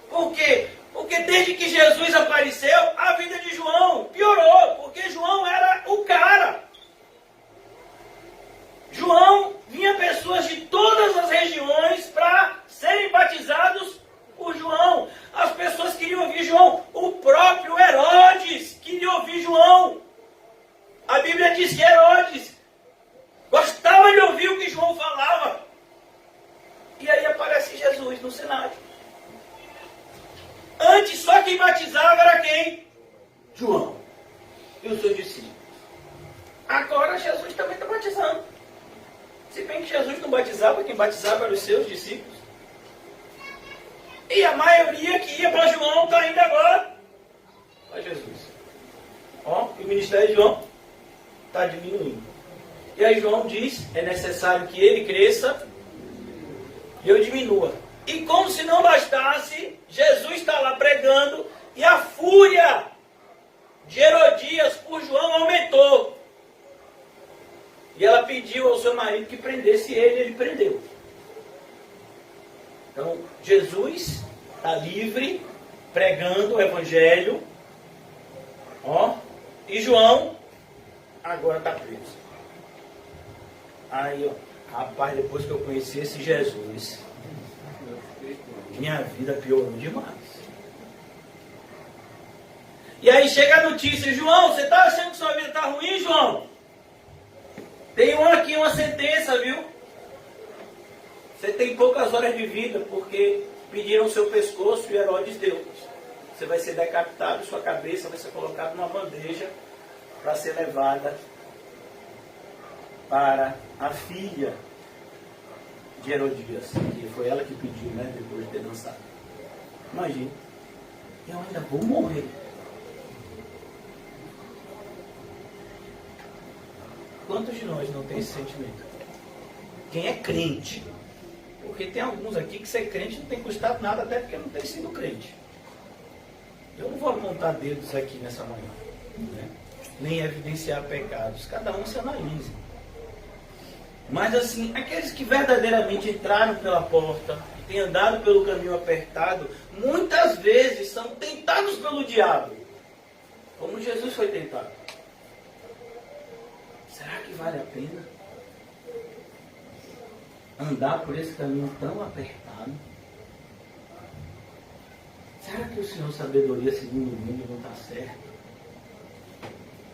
Por quê? Porque desde que Jesus apareceu, a vida de João piorou, porque João era o cara. João vinha pessoas de todas as regiões para serem batizados por João. As pessoas queriam ouvir João. O próprio Herodes queria ouvir João. A Bíblia diz que Herodes gostava de ouvir o que João falava. E aí aparece Jesus no cenário. Antes só quem batizava era quem? João e os seus discípulos. Agora Jesus também está batizando. Se bem que Jesus não batizava, quem batizava eram os seus discípulos. E a maioria que ia para João está indo agora para Jesus. Ó, e o ministério de João está diminuindo. E aí João diz, é necessário que ele cresça e eu diminua. E como se não bastasse, Jesus está lá pregando e a fúria de Herodias por João aumentou. E ela pediu ao seu marido que prendesse ele prendeu. Então, Jesus está livre, pregando o Evangelho, ó, e João agora está preso. Aí, ó, rapaz, depois que eu conheci esse Jesus, minha vida piorou demais. E aí chega a notícia: João, você está achando que sua vida está ruim, João? Tem aqui uma sentença, viu? Você tem poucas horas de vida, porque pediram o seu pescoço e Herodes deu. Você vai ser decapitado e sua cabeça vai ser colocada numa bandeja para ser levada para a filha de Herodias, que foi ela que pediu, né, depois de ter dançado. Imagina, eu ainda vou morrer. Quantos de nós não tem esse sentimento? Quem é crente? Porque tem alguns aqui que ser crente não tem custado nada, até porque não tem sido crente. Eu não vou apontar dedos aqui nessa manhã, né? Nem evidenciar pecados. Cada um se analise. Mas assim, aqueles que verdadeiramente entraram pela porta, que têm andado pelo caminho apertado, muitas vezes são tentados pelo diabo, como Jesus foi tentado. Será que vale a pena andar por esse caminho tão apertado? Será que o Senhor sabedoria segundo o mundo não está certo?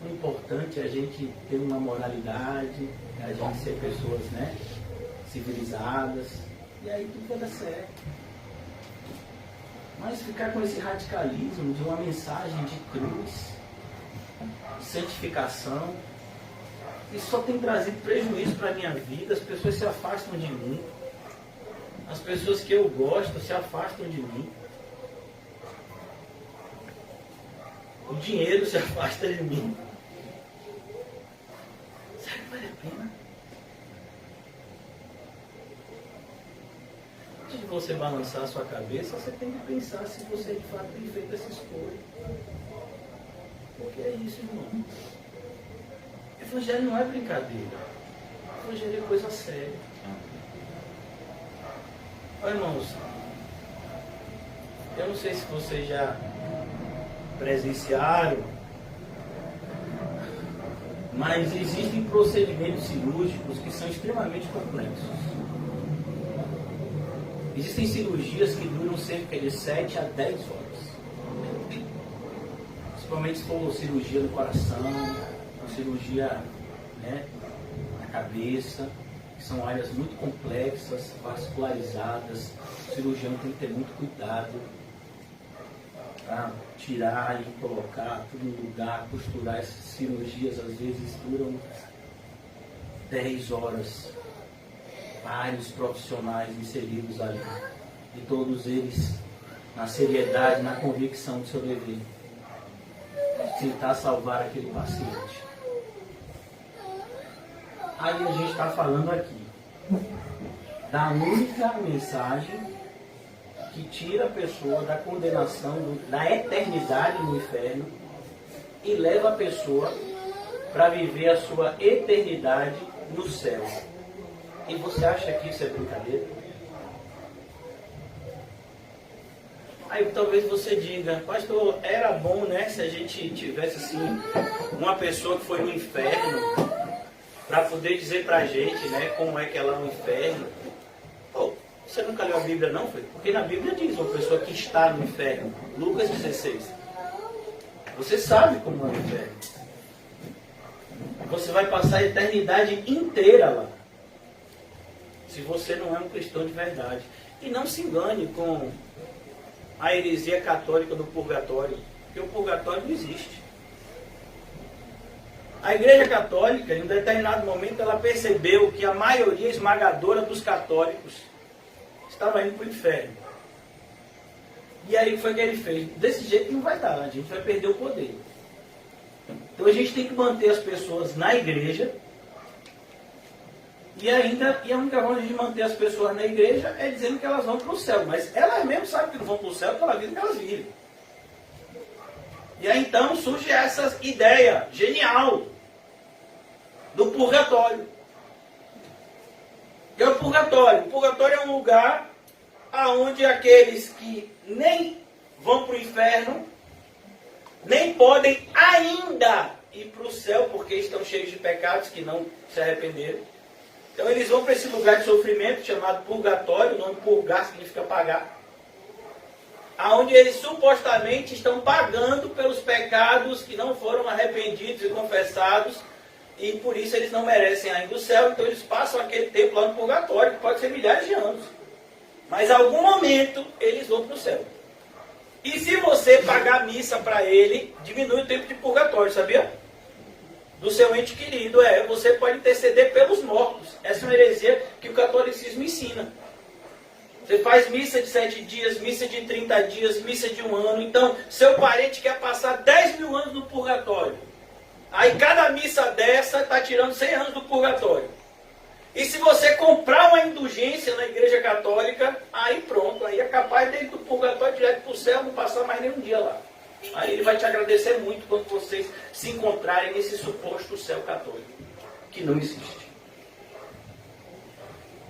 O importante é a gente ter uma moralidade, é a gente ser pessoas, né, civilizadas, e aí tudo vai dar certo. Mas ficar com esse radicalismo de uma mensagem de cruz, de santificação, isso só tem trazido prejuízo para a minha vida. As pessoas se afastam de mim. As pessoas que eu gosto se afastam de mim. O dinheiro se afasta de mim. Será que vale a pena? Antes de você balançar a sua cabeça, você tem que pensar se você de fato tem feito essa escolha. Porque é isso, irmão. Evangelho não é brincadeira. Evangelho é coisa séria. Olha, irmãos, eu não sei se vocês já presenciaram Mas existem procedimentos cirúrgicos que são extremamente complexos. Existem cirurgias que duram cerca de 7 a 10 horas. Principalmente se for cirurgia no coração, cirurgia, né, na cabeça, que são áreas muito complexas, vascularizadas. O cirurgião tem que ter muito cuidado para tirar e colocar tudo no lugar, costurar. Essas cirurgias às vezes duram 10 horas. Vários profissionais inseridos ali. E todos eles na seriedade, na convicção do seu dever. Tentar salvar aquele paciente. Aí a gente está falando aqui da única mensagem que tira a pessoa da condenação, da eternidade no inferno e leva a pessoa para viver a sua eternidade no céu. E você acha que isso é brincadeira? Aí talvez você diga, pastor, era bom, né, se a gente tivesse assim, uma pessoa que foi no inferno, para poder dizer para a gente, né, como é que é lá no inferno. Pô, você nunca leu a Bíblia não, foi? Porque na Bíblia diz uma pessoa que está no inferno. Lucas 16. Você sabe como é o inferno. Você vai passar a eternidade inteira lá. Se você não é um cristão de verdade. E não se engane com a heresia católica do purgatório. Porque o purgatório não existe. A Igreja Católica, em um determinado momento, ela percebeu que a maioria esmagadora dos católicos estava indo para o inferno. E aí o que foi que ele fez? Desse jeito não vai dar, a gente vai perder o poder. Então a gente tem que manter as pessoas na igreja. E a única forma de manter as pessoas na igreja é dizendo que elas vão para o céu. Mas elas mesmas sabem que não vão para o céu pela vida que elas vivem. E aí então surge essa ideia genial do purgatório. Que é o purgatório. O purgatório é um lugar onde aqueles que nem vão para o inferno, nem podem ainda ir para o céu, porque estão cheios de pecados que não se arrependeram. Então eles vão para esse lugar de sofrimento chamado purgatório. O nome purgar significa pagar. Onde eles supostamente estão pagando pelos pecados que não foram arrependidos e confessados, e por isso eles não merecem ainda o céu. Então eles passam aquele tempo lá no purgatório, que pode ser milhares de anos. Mas em algum momento eles vão para o céu. E se você pagar missa para ele, diminui o tempo de purgatório, sabia? Do seu ente querido, você pode interceder pelos mortos. Essa é uma heresia que o catolicismo ensina. Você faz missa de 7 dias, missa de 30 dias, missa de 1 ano. Então, seu parente quer passar 10 mil anos no purgatório. Aí cada missa dessa está tirando 100 anos do purgatório. E se você comprar uma indulgência na Igreja Católica, aí pronto, aí é capaz de ir do purgatório direto para o céu, não passar mais nenhum dia lá. Aí ele vai te agradecer muito quando vocês se encontrarem nesse suposto céu católico, que não existe.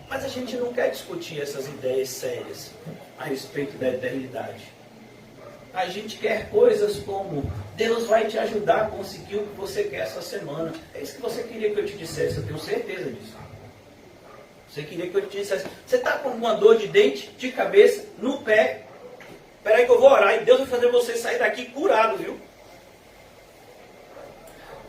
Mas a gente não quer discutir essas ideias sérias a respeito da eternidade. A gente quer coisas como: Deus vai te ajudar a conseguir o que você quer essa semana. É isso que você queria que eu te dissesse, eu tenho certeza disso. Você queria que eu te dissesse: você está com uma dor de dente, de cabeça, no pé? Espera aí que eu vou orar e Deus vai fazer você sair daqui curado, viu?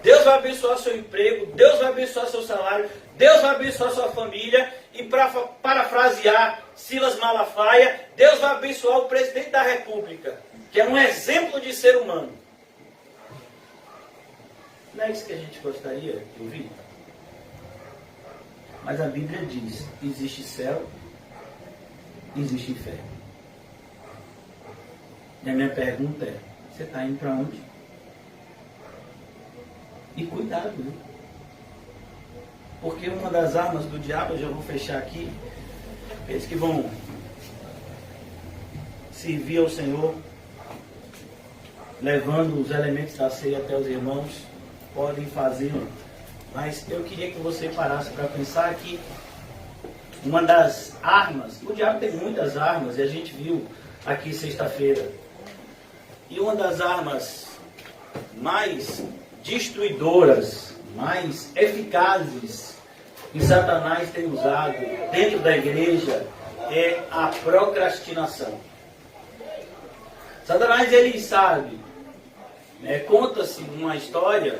Deus vai abençoar seu emprego, Deus vai abençoar seu salário, Deus vai abençoar sua família. E para parafrasear Silas Malafaia, Deus vai abençoar o presidente da República, que é um exemplo de ser humano. Não é isso que a gente gostaria de ouvir? Mas a Bíblia diz: existe céu, existe inferno. E a minha pergunta é: você está indo para onde? E cuidado, viu? Porque uma das armas do diabo, eu já vou fechar aqui, eles que vão servir ao Senhor, levando os elementos da ceia até os irmãos, podem fazê-lo. Mas eu queria que você parasse para pensar que uma das armas, o diabo tem muitas armas, e a gente viu aqui sexta-feira, e uma das armas mais destruidoras mais eficazes que Satanás tem usado dentro da igreja é a procrastinação. Satanás, ele sabe, conta-se uma história,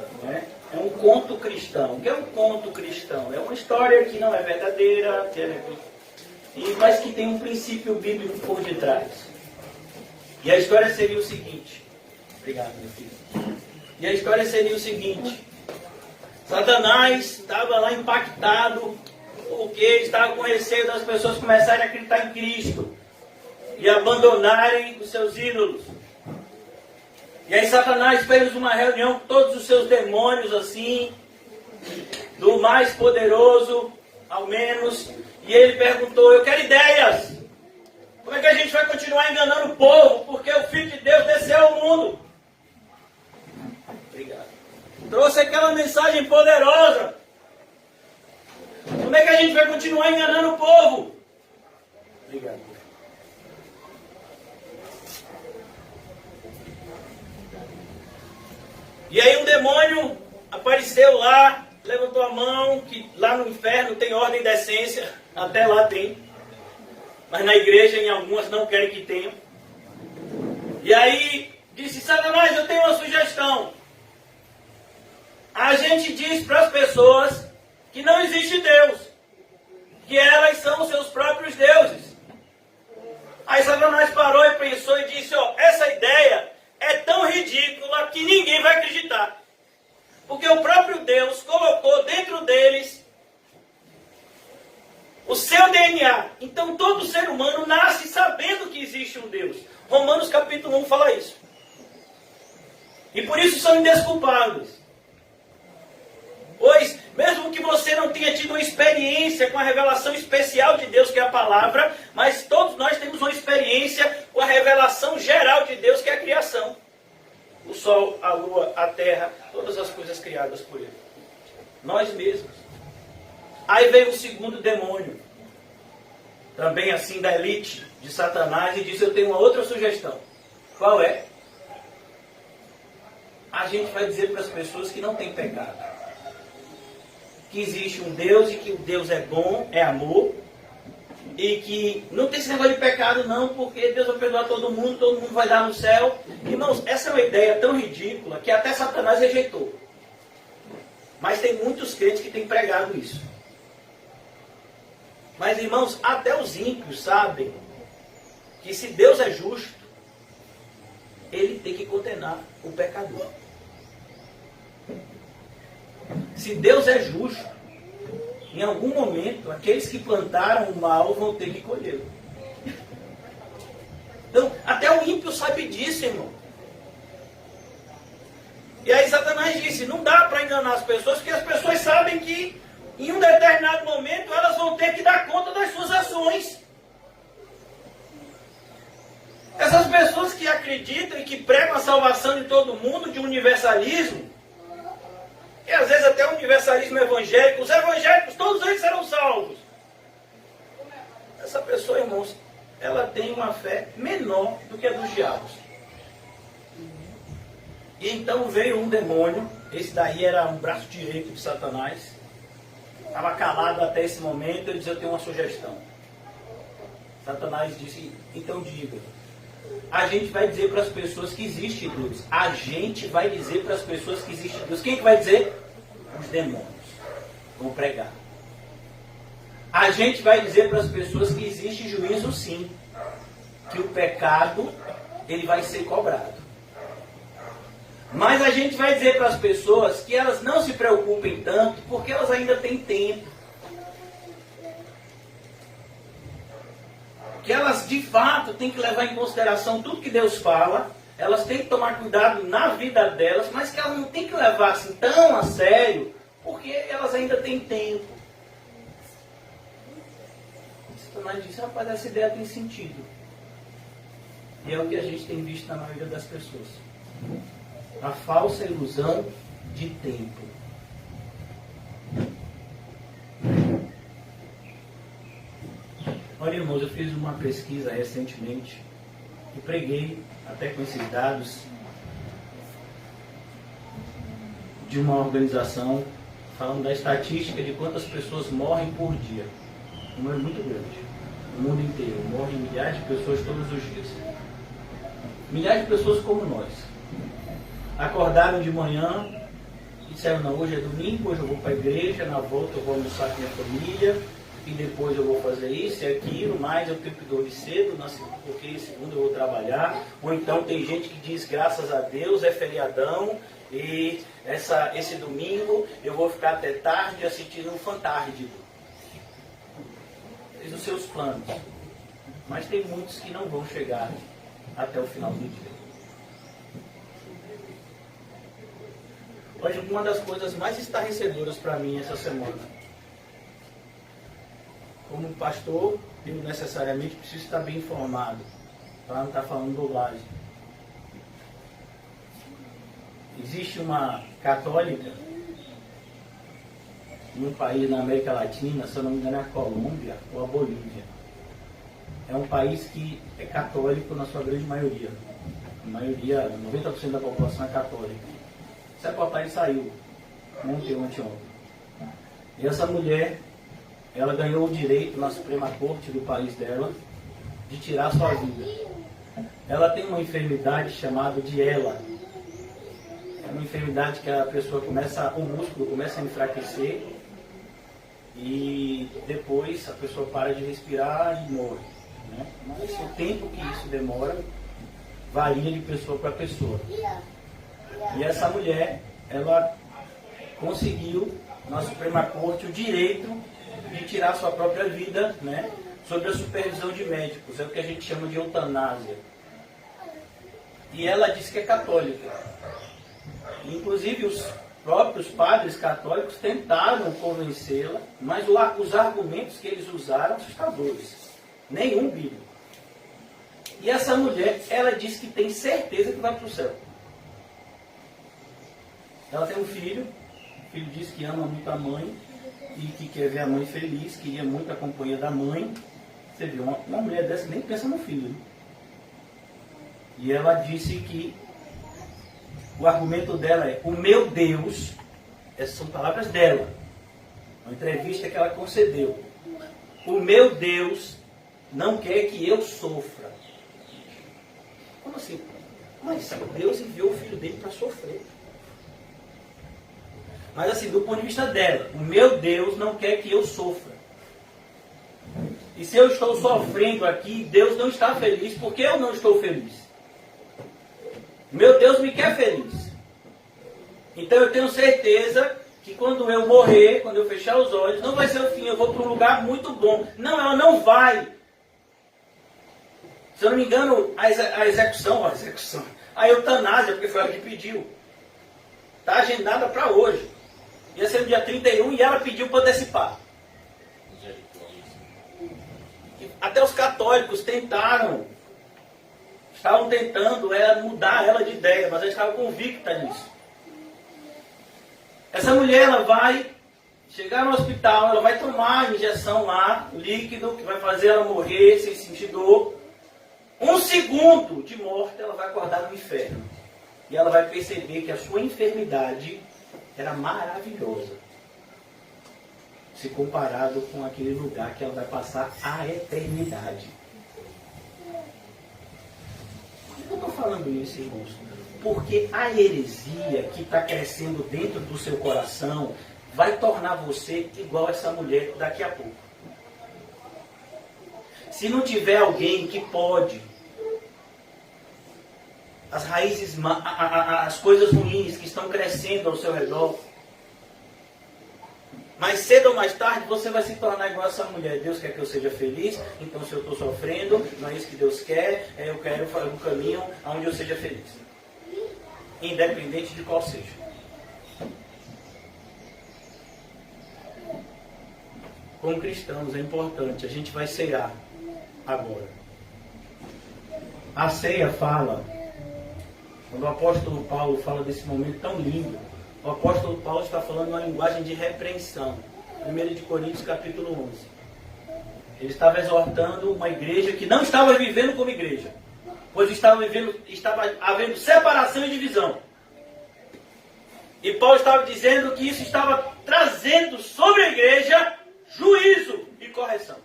é um conto cristão. O que é um conto cristão? É uma história que não é verdadeira, mas que tem um princípio bíblico por detrás. E a história seria o seguinte. Obrigado, meu filho. E a história seria o seguinte. Satanás estava lá impactado porque estava com receio das pessoas começarem a acreditar em Cristo e abandonarem os seus ídolos. E aí Satanás fez uma reunião com todos os seus demônios assim, do mais poderoso ao menos, e ele perguntou: eu quero ideias. Como é que a gente vai continuar enganando o povo? Porque o Filho de Deus desceu ao mundo. Obrigado. Trouxe aquela mensagem poderosa. Como é que a gente vai continuar enganando o povo? Obrigado. E aí um demônio apareceu lá, levantou a mão, que lá no inferno tem ordem e decência, até lá tem. Mas na igreja, em algumas, não querem que tenha. E aí disse: Satanás, eu tenho uma sugestão. A gente diz para as pessoas que não existe Deus, que elas são os seus próprios deuses. Aí Satanás parou e pensou e disse: essa ideia é tão ridícula que ninguém vai acreditar. Porque o próprio Deus colocou dentro deles o seu DNA. Então todo ser humano nasce sabendo que existe um Deus. Romanos capítulo 1 fala isso. E por isso são indesculpáveis. Pois, mesmo que você não tenha tido uma experiência com a revelação especial de Deus, que é a palavra, mas todos nós temos uma experiência com a revelação geral de Deus, que é a criação. O sol, a lua, a terra, todas as coisas criadas por Ele. Nós mesmos. Aí veio o segundo demônio, também assim da elite de Satanás, e disse: eu tenho uma outra sugestão. Qual é? A gente vai dizer para as pessoas que não tem pecado, que existe um Deus e que o Deus é bom, é amor, e que não tem esse negócio de pecado não, porque Deus vai perdoar todo mundo vai dar no céu. Irmãos, essa é uma ideia tão ridícula que até Satanás rejeitou. Mas tem muitos crentes que têm pregado isso. Mas, irmãos, até os ímpios sabem que se Deus é justo, Ele tem que condenar o pecador. Se Deus é justo, em algum momento, aqueles que plantaram o mal vão ter que colher. Então, até o ímpio sabe disso, irmão. E aí Satanás disse: não dá para enganar as pessoas, porque as pessoas sabem que em um determinado momento elas vão ter que dar conta das suas ações. Essas pessoas que acreditam e que pregam a salvação de todo mundo, de universalismo, e às vezes até o universalismo evangélico, os evangélicos, todos eles serão salvos. Essa pessoa, irmãos, ela tem uma fé menor do que a dos diabos. E então veio um demônio, esse daí era um braço direito de Satanás, estava calado até esse momento, ele disse: eu tenho uma sugestão. Satanás disse: então diga. A gente vai dizer para as pessoas que existe Deus. A gente vai dizer para as pessoas que existe Deus. Quem que vai dizer? Os demônios. Vão pregar. A gente vai dizer para as pessoas que existe juízo sim. Que o pecado, ele vai ser cobrado. Mas a gente vai dizer para as pessoas que elas não se preocupem tanto, porque elas ainda têm tempo. Que elas de fato têm que levar em consideração tudo que Deus fala, elas têm que tomar cuidado na vida delas, mas que elas não têm que levar assim tão a sério, porque elas ainda têm tempo. Satanás disse: rapaz, essa ideia tem sentido. E é o que a gente tem visto na maioria das pessoas. A falsa ilusão de tempo. Olha, irmãos, eu fiz uma pesquisa recentemente e preguei até com esses dados de uma organização falando da estatística de quantas pessoas morrem por dia. Um número muito grande. No mundo inteiro. Morrem milhares de pessoas todos os dias. Milhares de pessoas como nós. Acordaram de manhã e disseram, não, hoje é domingo, hoje eu vou para a igreja, na volta eu vou almoçar com minha família, e depois eu vou fazer isso e aquilo, mas eu tenho que dormir cedo, porque segunda eu vou trabalhar. Ou então tem gente que diz, graças a Deus, é feriadão, e esse domingo eu vou ficar até tarde assistindo um Fantárdido. Fez os seus planos. Mas tem muitos que não vão chegar até o final do dia. Hoje, uma das coisas mais estarrecedoras para mim essa semana, como pastor, eu necessariamente preciso estar bem informado, para não estar falando bobagem. Existe uma católica num país na América Latina, se eu não me engano é a Colômbia ou a Bolívia. É um país que é católico na sua grande maioria. A maioria, 90% da população é católica. Esse papai saiu ontem ou anteontem. E essa mulher, ela ganhou o direito na Suprema Corte do país dela de tirar sua vida. Ela tem uma enfermidade chamada de ELA. É uma enfermidade que a pessoa o músculo começa a enfraquecer e depois a pessoa para de respirar e morre. Né? Mas o tempo que isso demora varia de pessoa para pessoa. E essa mulher, ela conseguiu na Suprema Corte o direito de tirar sua própria vida, né, sob a supervisão de médicos. É o que a gente chama de eutanásia. E ela disse que é católica. Inclusive os próprios padres católicos tentaram convencê-la, mas os argumentos que eles usaram são assustadores. Nenhum bíblico. E essa mulher, ela disse que tem certeza que vai para o céu. Ela tem um filho, o filho diz que ama muito a mãe e que quer ver a mãe feliz, queria muito a companhia da mãe. Você vê, uma mulher dessa nem pensa no filho. Né? E ela disse que o argumento dela é, o meu Deus, essas são palavras dela, uma entrevista que ela concedeu. O meu Deus não quer que eu sofra. Como assim? Mas Deus enviou o filho dele para sofrer. Mas assim, do ponto de vista dela, o meu Deus não quer que eu sofra. E se eu estou sofrendo aqui, Deus não está feliz, porque eu não estou feliz. Meu Deus me quer feliz. Então eu tenho certeza que quando eu morrer, quando eu fechar os olhos, não vai ser o fim, eu vou para um lugar muito bom. Não, ela não vai. Se eu não me engano, a execução, a eutanásia, porque foi ela que pediu, está agendada para hoje. Ia ser no dia 31 e ela pediu para antecipar. Até os católicos estavam tentando mudar ela de ideia, mas ela estava convicta nisso. Essa mulher, ela vai chegar no hospital, ela vai tomar a injeção lá, líquido, que vai fazer ela morrer sem sentir dor. 1 segundo de morte, ela vai acordar no inferno. E ela vai perceber que a sua enfermidade era maravilhosa, se comparado com aquele lugar que ela vai passar a eternidade. Por que eu estou falando isso, irmãos? Porque a heresia que está crescendo dentro do seu coração vai tornar você igual essa mulher daqui a pouco. Se não tiver alguém que pode, as raízes, as coisas ruins que estão crescendo ao seu redor, mais cedo ou mais tarde você vai se tornar igual essa mulher. Deus quer que eu seja feliz, então se eu estou sofrendo, não é isso que Deus quer, eu quero fazer um caminho onde eu seja feliz. Independente de qual seja. Como cristãos é importante, a gente vai ceiar agora. A ceia fala, quando o apóstolo Paulo fala desse momento tão lindo, o apóstolo Paulo está falando uma linguagem de repreensão. 1 de Coríntios capítulo 11. Ele estava exortando uma igreja que não estava vivendo como igreja, pois estava havendo separação e divisão. E Paulo estava dizendo que isso estava trazendo sobre a igreja juízo e correção.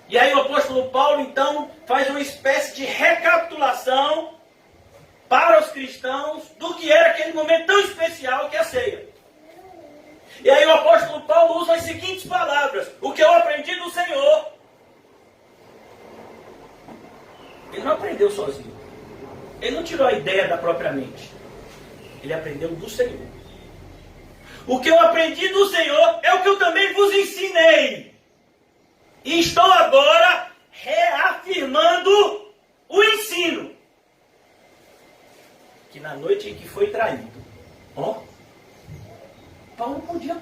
E aí o apóstolo Paulo, então, faz uma espécie de recapitulação para os cristãos do que era aquele momento tão especial que é a ceia. E aí o apóstolo Paulo usa as seguintes palavras: o que eu aprendi do Senhor. Ele não aprendeu sozinho. Ele não tirou a ideia da própria mente. Ele aprendeu do Senhor. O que eu aprendi do Senhor é o que eu também vos ensinei. E estou agora reafirmando o ensino. Que na noite em que foi traído. Paulo podia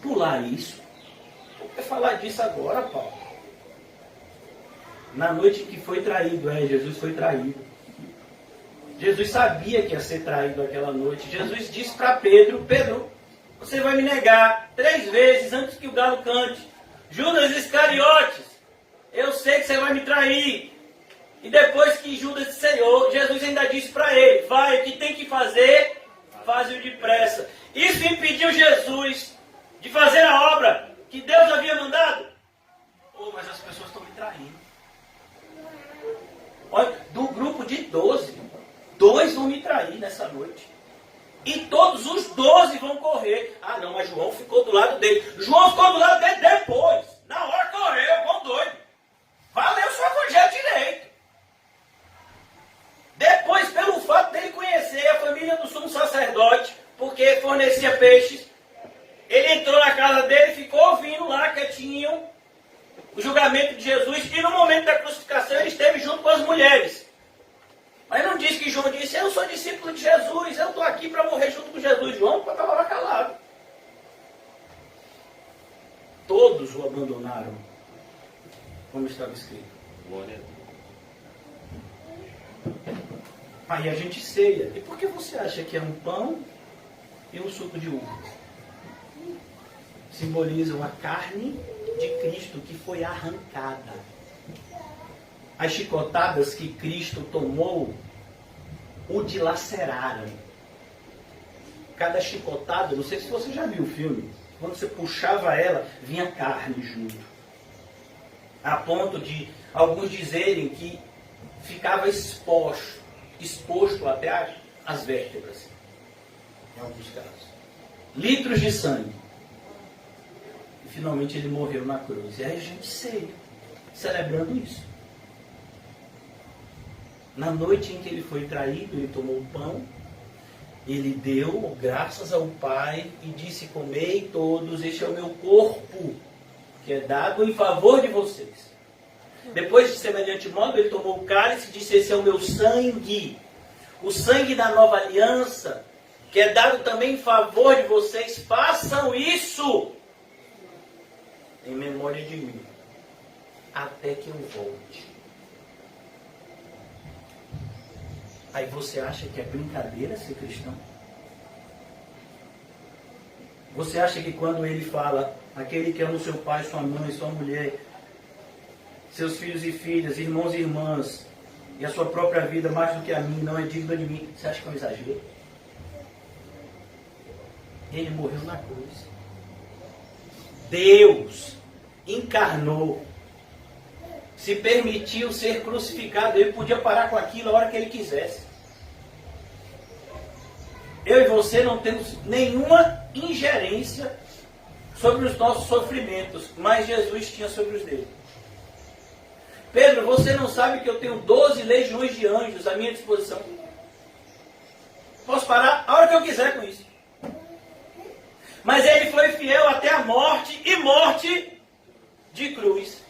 pular isso. Por que falar disso agora, Paulo? Na noite em que foi traído, Jesus foi traído. Jesus sabia que ia ser traído aquela noite. Jesus disse para Pedro: Pedro, você vai me negar 3 vezes antes que o galo cante. Judas Iscariotes, eu sei que você vai me trair. E depois que Judas disse Senhor, Jesus ainda disse para ele: vai, o que tem que fazer, faz-o depressa. Isso impediu Jesus de fazer a obra que Deus havia mandado? Mas as pessoas estão me traindo. Olha, do grupo de 12, 2 vão me trair nessa noite. E todos os 12 vão correr. Não, mas João ficou do lado dele. João ficou do lado dele depois. Na hora correu, bom doido. Valeu seu evangelho direito. Depois, pelo fato dele conhecer a família do sumo sacerdote, porque fornecia peixes, ele entrou na casa dele e ficou ouvindo lá quietinho o julgamento de Jesus. E no momento da crucificação ele esteve junto com as mulheres. Mas não diz que João disse: eu sou discípulo de Jesus, eu estou aqui para morrer junto com Jesus. João estava lá calado. Todos o abandonaram, como estava escrito. Glória a Deus. Aí a gente ceia. E por que você acha que é um pão e um suco de uva? Simbolizam a carne de Cristo que foi arrancada. As chicotadas que Cristo tomou o dilaceraram. Cada chicotada, não sei se você já viu o filme, quando você puxava ela, vinha carne junto. A ponto de alguns dizerem que ficava exposto até as vértebras, em alguns casos. Litros de sangue. E finalmente ele morreu na cruz. E aí a gente ceia, celebrando isso. Na noite em que ele foi traído, ele tomou o pão, ele deu graças ao Pai e disse: comei todos, este é o meu corpo, que é dado em favor de vocês. Depois, de semelhante modo, ele tomou o cálice e disse: esse é o meu sangue, o sangue da nova aliança, que é dado também em favor de vocês. Façam isso em memória de mim, até que eu volte. Aí você acha que é brincadeira ser cristão? Você acha que quando ele fala: aquele que ama o seu pai, sua mãe, sua mulher, seus filhos e filhas, irmãos e irmãs, e a sua própria vida mais do que a mim, não é digno de mim, você acha que é um exagero? Ele morreu na cruz. Deus encarnou, se permitiu ser crucificado. Ele podia parar com aquilo a hora que ele quisesse. Eu e você não temos nenhuma ingerência sobre os nossos sofrimentos, mas Jesus tinha sobre os dele. Pedro, você não sabe que eu tenho 12 legiões de anjos à minha disposição? Posso parar a hora que eu quiser com isso. Mas ele foi fiel até a morte, e morte de cruz.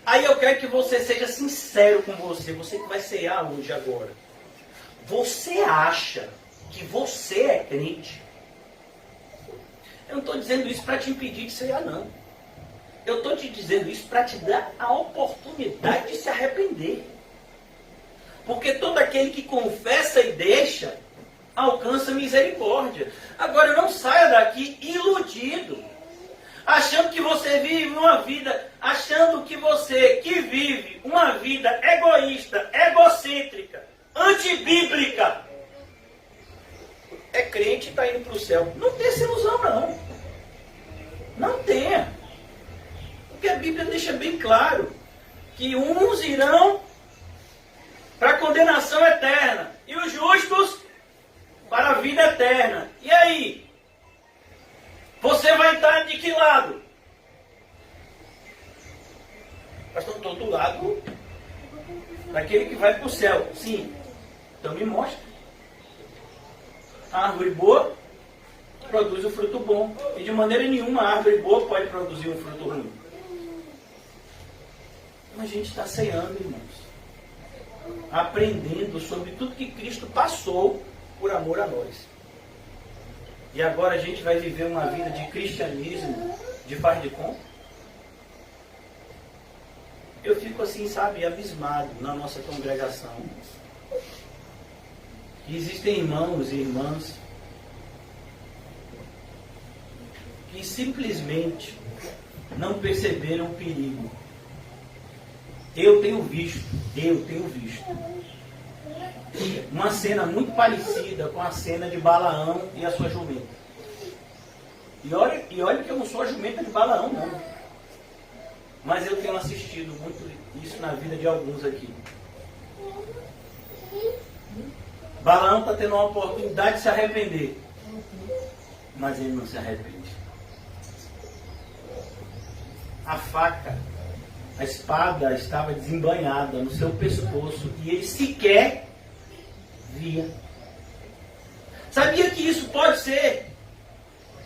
Aí eu quero que você seja sincero com você que vai cear hoje agora. Você acha que você é crente? Eu não estou dizendo isso para te impedir de cear, não. Eu estou te dizendo isso para te dar a oportunidade de se arrepender. Porque todo aquele que confessa e deixa, alcança misericórdia. Agora não saia daqui iludido, achando que você vive uma vida, achando que você que vive uma vida egoísta, egocêntrica, antibíblica. É crente e está indo para o céu. Não tem essa ilusão, não. Não tenha. Porque a Bíblia deixa bem claro que uns irão para a condenação eterna e os justos para a vida eterna. E aí? Você vai estar de que lado? Pastor, estou do lado daquele que vai para o céu. Sim. Então me mostra. A árvore boa produz o fruto bom. E de maneira nenhuma a árvore boa pode produzir um fruto ruim. Então a gente está ceando, irmãos. Aprendendo sobre tudo que Cristo passou por amor a nós. E agora a gente vai viver uma vida de cristianismo de faz de conta. Eu fico assim, sabe, abismado na nossa congregação. Existem irmãos e irmãs que simplesmente não perceberam o perigo. Eu tenho visto uma cena muito parecida com a cena de Balaão e a sua jumenta. E olha que eu não sou a jumenta de Balaão, não. Mas eu tenho assistido muito isso na vida de alguns aqui. Balaão está tendo uma oportunidade de se arrepender, mas ele não se arrepende. A faca, a espada estava desembainhada no seu pescoço e ele sequer via. Sabia que isso pode ser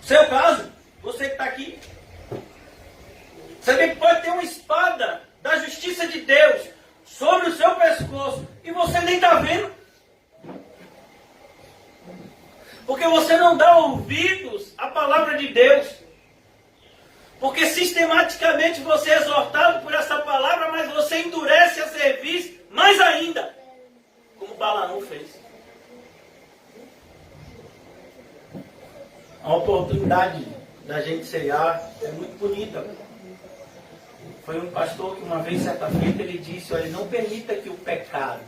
seu caso? Você que está aqui. Sabia que pode ter uma espada da justiça de Deus sobre o seu pescoço e você nem está vendo? Porque você não dá ouvidos à palavra de Deus. Porque sistematicamente você é exortado por essa palavra, mas você endurece a cerviz mais ainda. Como Balaão fez. A oportunidade da gente ceiar é muito bonita. Foi um pastor que uma vez, certa feita, ele disse: olha, não permita que o pecado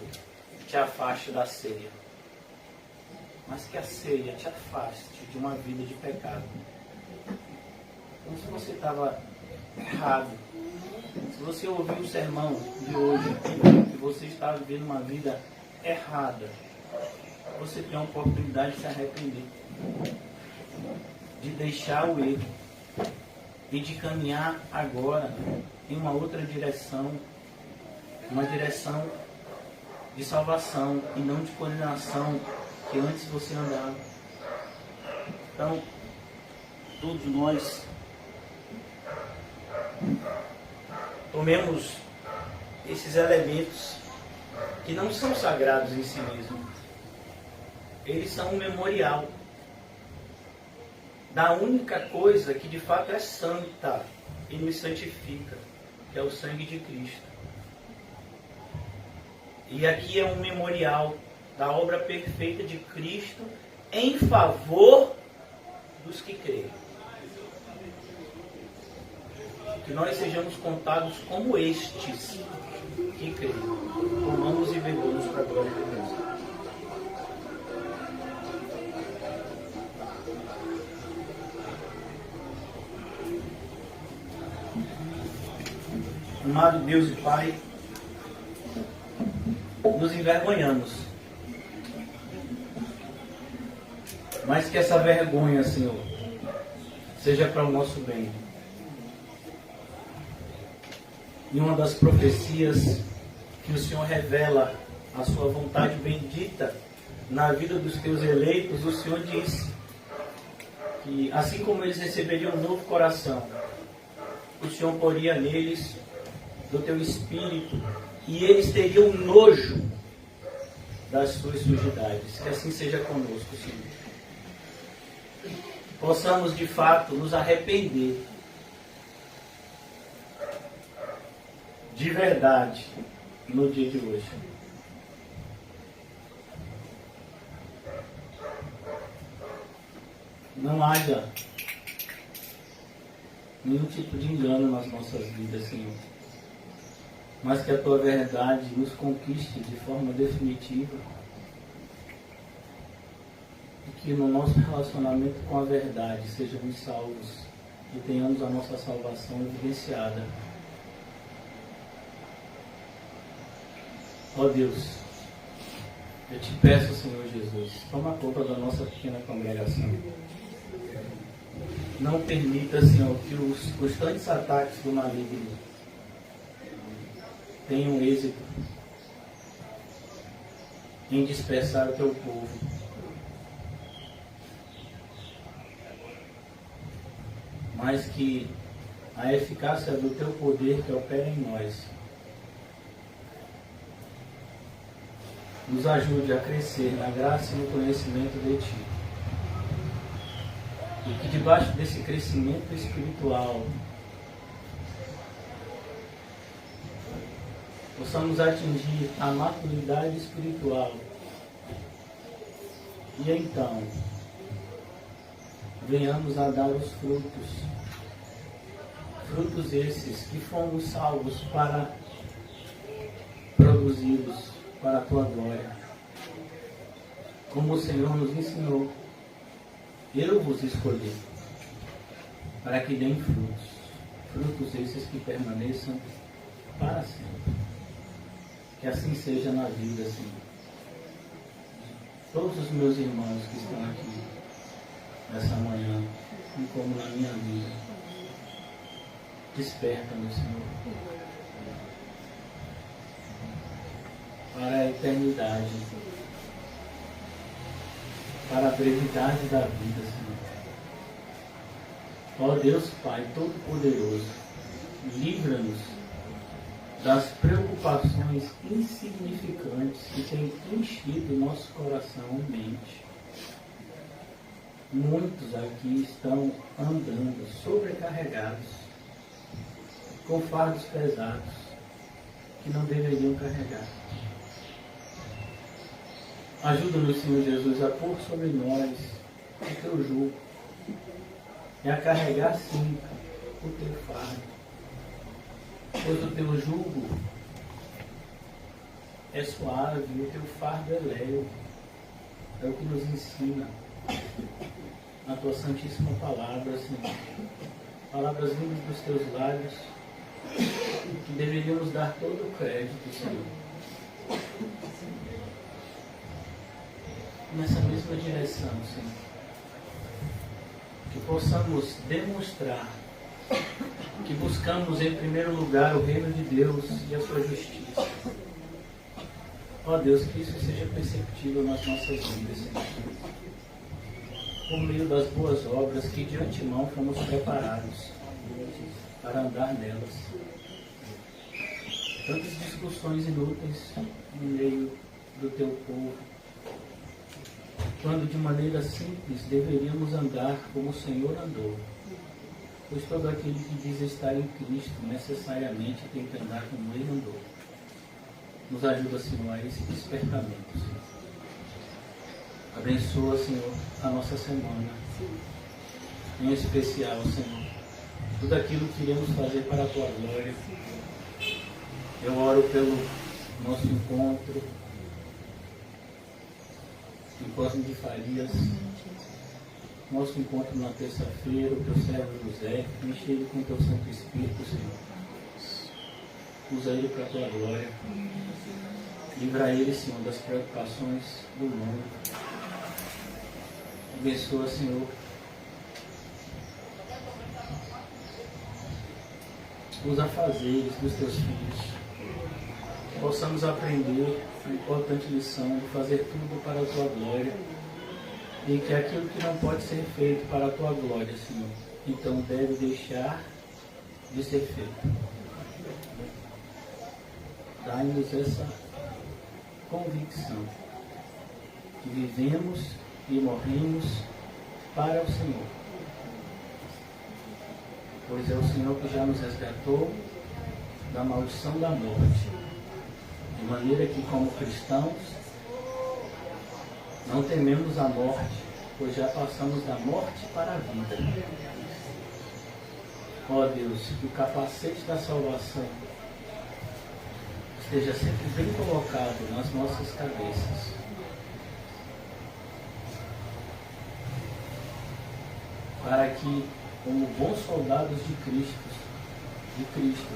te afaste da ceia, mas que a ceia te afaste de uma vida de pecado. Então, se você estava errado, se você ouviu o sermão de hoje, que você estava vivendo uma vida errada, você tem a oportunidade de se arrepender, de deixar o erro e de caminhar agora em uma outra direção, uma direção de salvação e não de condenação que antes você andava. Então, todos nós tomemos esses elementos que não são sagrados em si mesmos. Eles são um memorial da única coisa que de fato é santa e nos santifica, que é o sangue de Cristo. E aqui é um memorial da obra perfeita de Cristo em favor dos que creem. Que nós sejamos contados como estes que creem. Comamos e bebamos para a glória de Deus. Amado Deus e Pai, nos envergonhamos. Mas que essa vergonha, Senhor, seja para o nosso bem. Em uma das profecias que o Senhor revela a sua vontade bendita na vida dos teus eleitos, o Senhor diz que assim como eles receberiam um novo coração, o Senhor poria neles do teu espírito e eles teriam nojo das suas sujidades. Que assim seja conosco, Senhor. Possamos de fato nos arrepender de verdade no dia de hoje. Não haja nenhum tipo de engano nas nossas vidas, Senhor. mas que a tua verdade nos conquiste de forma definitiva e que no nosso relacionamento com a verdade sejamos salvos e tenhamos a nossa salvação evidenciada. Ó Deus, eu te peço, Senhor Jesus, toma conta da nossa pequena congregação. Não permita, Senhor, que os constantes ataques do maligno tenham êxito em dispersar o teu povo. Mas que a eficácia do teu poder que opera em nós nos ajude a crescer na graça e no conhecimento de Ti. E que debaixo desse crescimento espiritual possamos atingir a maturidade espiritual. E então venhamos a dar os frutos. Frutos esses que fomos salvos para produzi-los para a Tua glória. Como o Senhor nos ensinou, eu vos escolhi para que deem frutos. Frutos esses que permaneçam para sempre. Que assim seja na vida, Senhor. Todos os meus irmãos que estão aqui nessa manhã, e como na minha vida, desperta-me, Senhor, para a eternidade, para a brevidade da vida, Senhor. Ó Deus Pai Todo-Poderoso, livra-nos das preocupações insignificantes que têm enchido nosso coração e mente. Muitos aqui estão andando sobrecarregados, com fardos pesados, que não deveriam carregar. Ajuda-nos, Senhor Jesus, a pôr sobre nós o Teu jugo e a carregar, sim, o Teu fardo. Pois o Teu jugo é suave e o Teu fardo é leve. É o que nos ensina na Tua Santíssima Palavra, Senhor. Palavras vindas dos Teus lábios, que deveríamos dar todo o crédito, Senhor. Nessa mesma direção, Senhor. Que possamos demonstrar que buscamos em primeiro lugar o reino de Deus e a sua justiça. Ó Deus, que isso seja perceptível nas nossas vidas, Senhor. Por meio das boas obras que de antemão fomos preparados para andar nelas. Tantas discussões inúteis no meio do Teu povo, quando de maneira simples deveríamos andar como o Senhor andou. Pois todo aquele que diz estar em Cristo necessariamente tem que andar como Ele andou. Nos ajuda, Senhor, a esse despertamento, Senhor. Abençoa, Senhor, a nossa semana. Em especial, Senhor, tudo aquilo que iremos fazer para a Tua glória. Eu oro pelo nosso encontro em Cosme de Farias, nosso encontro na terça-feira, o Teu servo José, enche ele com o Teu Santo Espírito, Senhor. Usa ele para a Tua glória. Livra ele, Senhor, das preocupações do mundo. Abençoa, Senhor, os afazeres dos Teus filhos. Que possamos aprender a importante lição de fazer tudo para a Tua glória. E que aquilo que não pode ser feito para a Tua glória, Senhor, então deve deixar de ser feito. Dai-nos essa convicção que vivemos e morremos para o Senhor. Pois é o Senhor que já nos resgatou da maldição da morte. De maneira que, como cristãos, não tememos a morte, pois já passamos da morte para a vida. Ó Deus, que o capacete da salvação esteja sempre bem colocado nas nossas cabeças. Para que, como bons soldados de Cristo,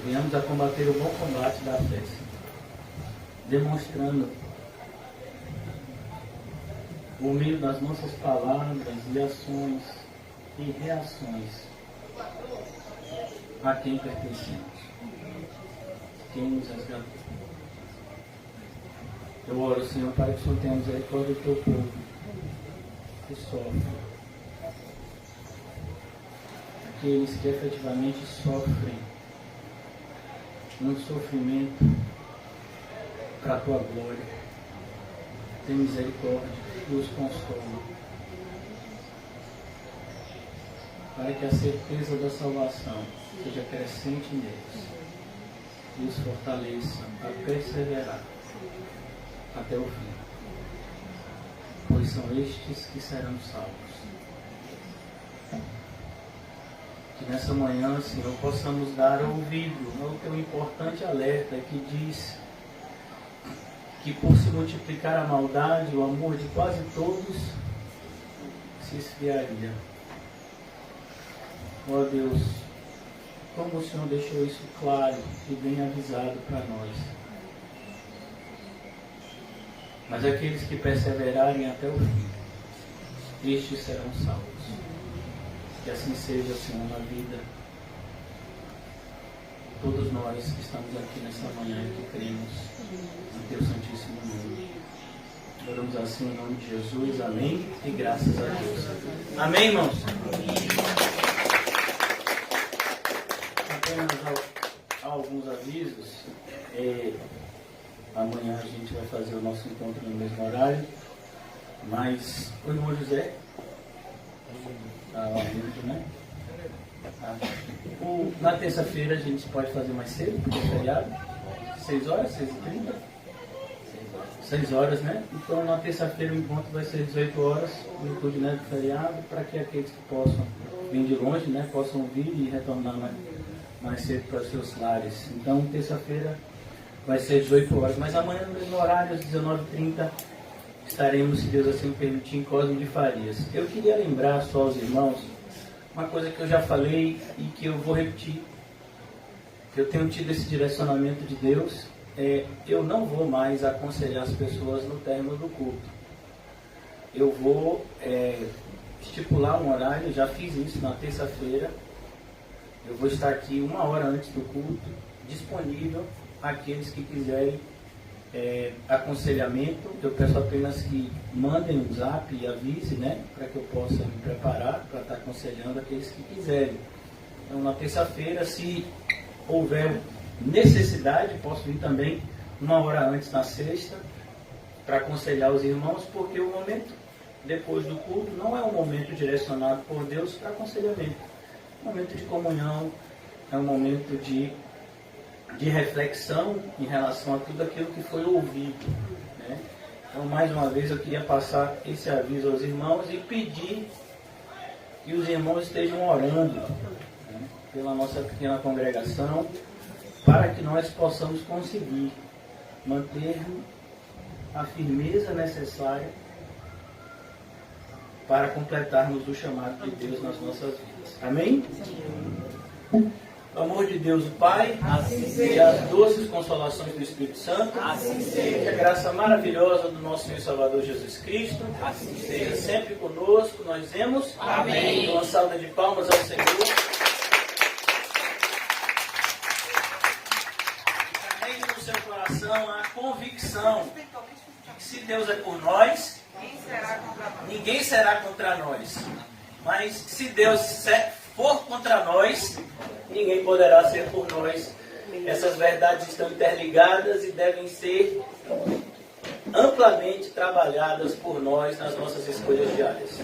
venhamos a combater o bom combate da fé, demonstrando, por meio das nossas palavras e ações e reações, a quem pertencemos, quem nos resgatou. Eu oro, Senhor, para que o Senhor tenha misericórdia do teu povo que sofre, aqueles que efetivamente sofrem um sofrimento para a tua glória. Tem misericórdia e os consola, para que a certeza da salvação seja crescente neles e os fortaleça a perseverar até o fim, pois são estes que serão salvos. Que nessa manhã, Senhor, possamos dar ouvido ao teu importante alerta que diz que por se multiplicar a maldade, o amor de quase todos se esfriaria. Ó Deus, como o Senhor deixou isso claro e bem avisado para nós. Mas aqueles que perseverarem até o fim, estes serão salvos. Que assim seja, Senhor, na vida de todos nós que estamos aqui nessa manhã e que cremos no teu santíssimo nome. Oramos assim em nome de Jesus, amém, e graças a Deus. Amém, irmãos? Apenas alguns avisos. Amanhã a gente vai fazer o nosso encontro no mesmo horário, mas o irmão José né? Na terça-feira a gente pode fazer mais cedo, porque é feriado, 6 horas, 6h30, 6 horas, né? Então na terça-feira o encontro vai ser 18 horas, virtude, né, do feriado, para que aqueles que possam vir de longe, né, possam vir e retornar mais cedo para os seus lares. Então terça-feira vai ser 18 horas, mas amanhã no mesmo horário, às 19h30, estaremos, se Deus assim permitir, em Cosme de Farias. Eu queria lembrar só aos irmãos uma coisa que eu já falei e que eu vou repetir. Eu tenho tido esse direcionamento de Deus. Eu não vou mais aconselhar as pessoas no término do culto. Eu vou estipular um horário, já fiz isso na terça-feira. Eu vou estar aqui 1 hora antes do culto, disponível àqueles que quiserem aconselhamento. Eu peço apenas que mandem um zap e avise, né, para que eu possa me preparar para estar aconselhando aqueles que quiserem. Então, na terça-feira, se houver necessidade, posso vir também 1 hora antes na sexta para aconselhar os irmãos, porque o momento depois do culto não é um momento direcionado por Deus para aconselhamento. É um momento de comunhão, é um momento de reflexão em relação a tudo aquilo que foi ouvido, né? Então, mais uma vez, eu queria passar esse aviso aos irmãos e pedir que os irmãos estejam orando, né, pela nossa pequena congregação, para que nós possamos conseguir manter a firmeza necessária para completarmos o chamado de Deus nas nossas vidas. Amém? O amor de Deus, o Pai, e as doces consolações do Espírito Santo, que a graça maravilhosa do nosso Senhor e Salvador Jesus Cristo seja sempre conosco. Nós dizemos amém. Uma salva de palmas ao Senhor. Também no seu coração a convicção de que se Deus é por nós, ninguém será contra nós. Mas se Deus for contra nós, ninguém poderá ser por nós. Essas verdades estão interligadas e devem ser amplamente trabalhadas por nós nas nossas escolhas diárias.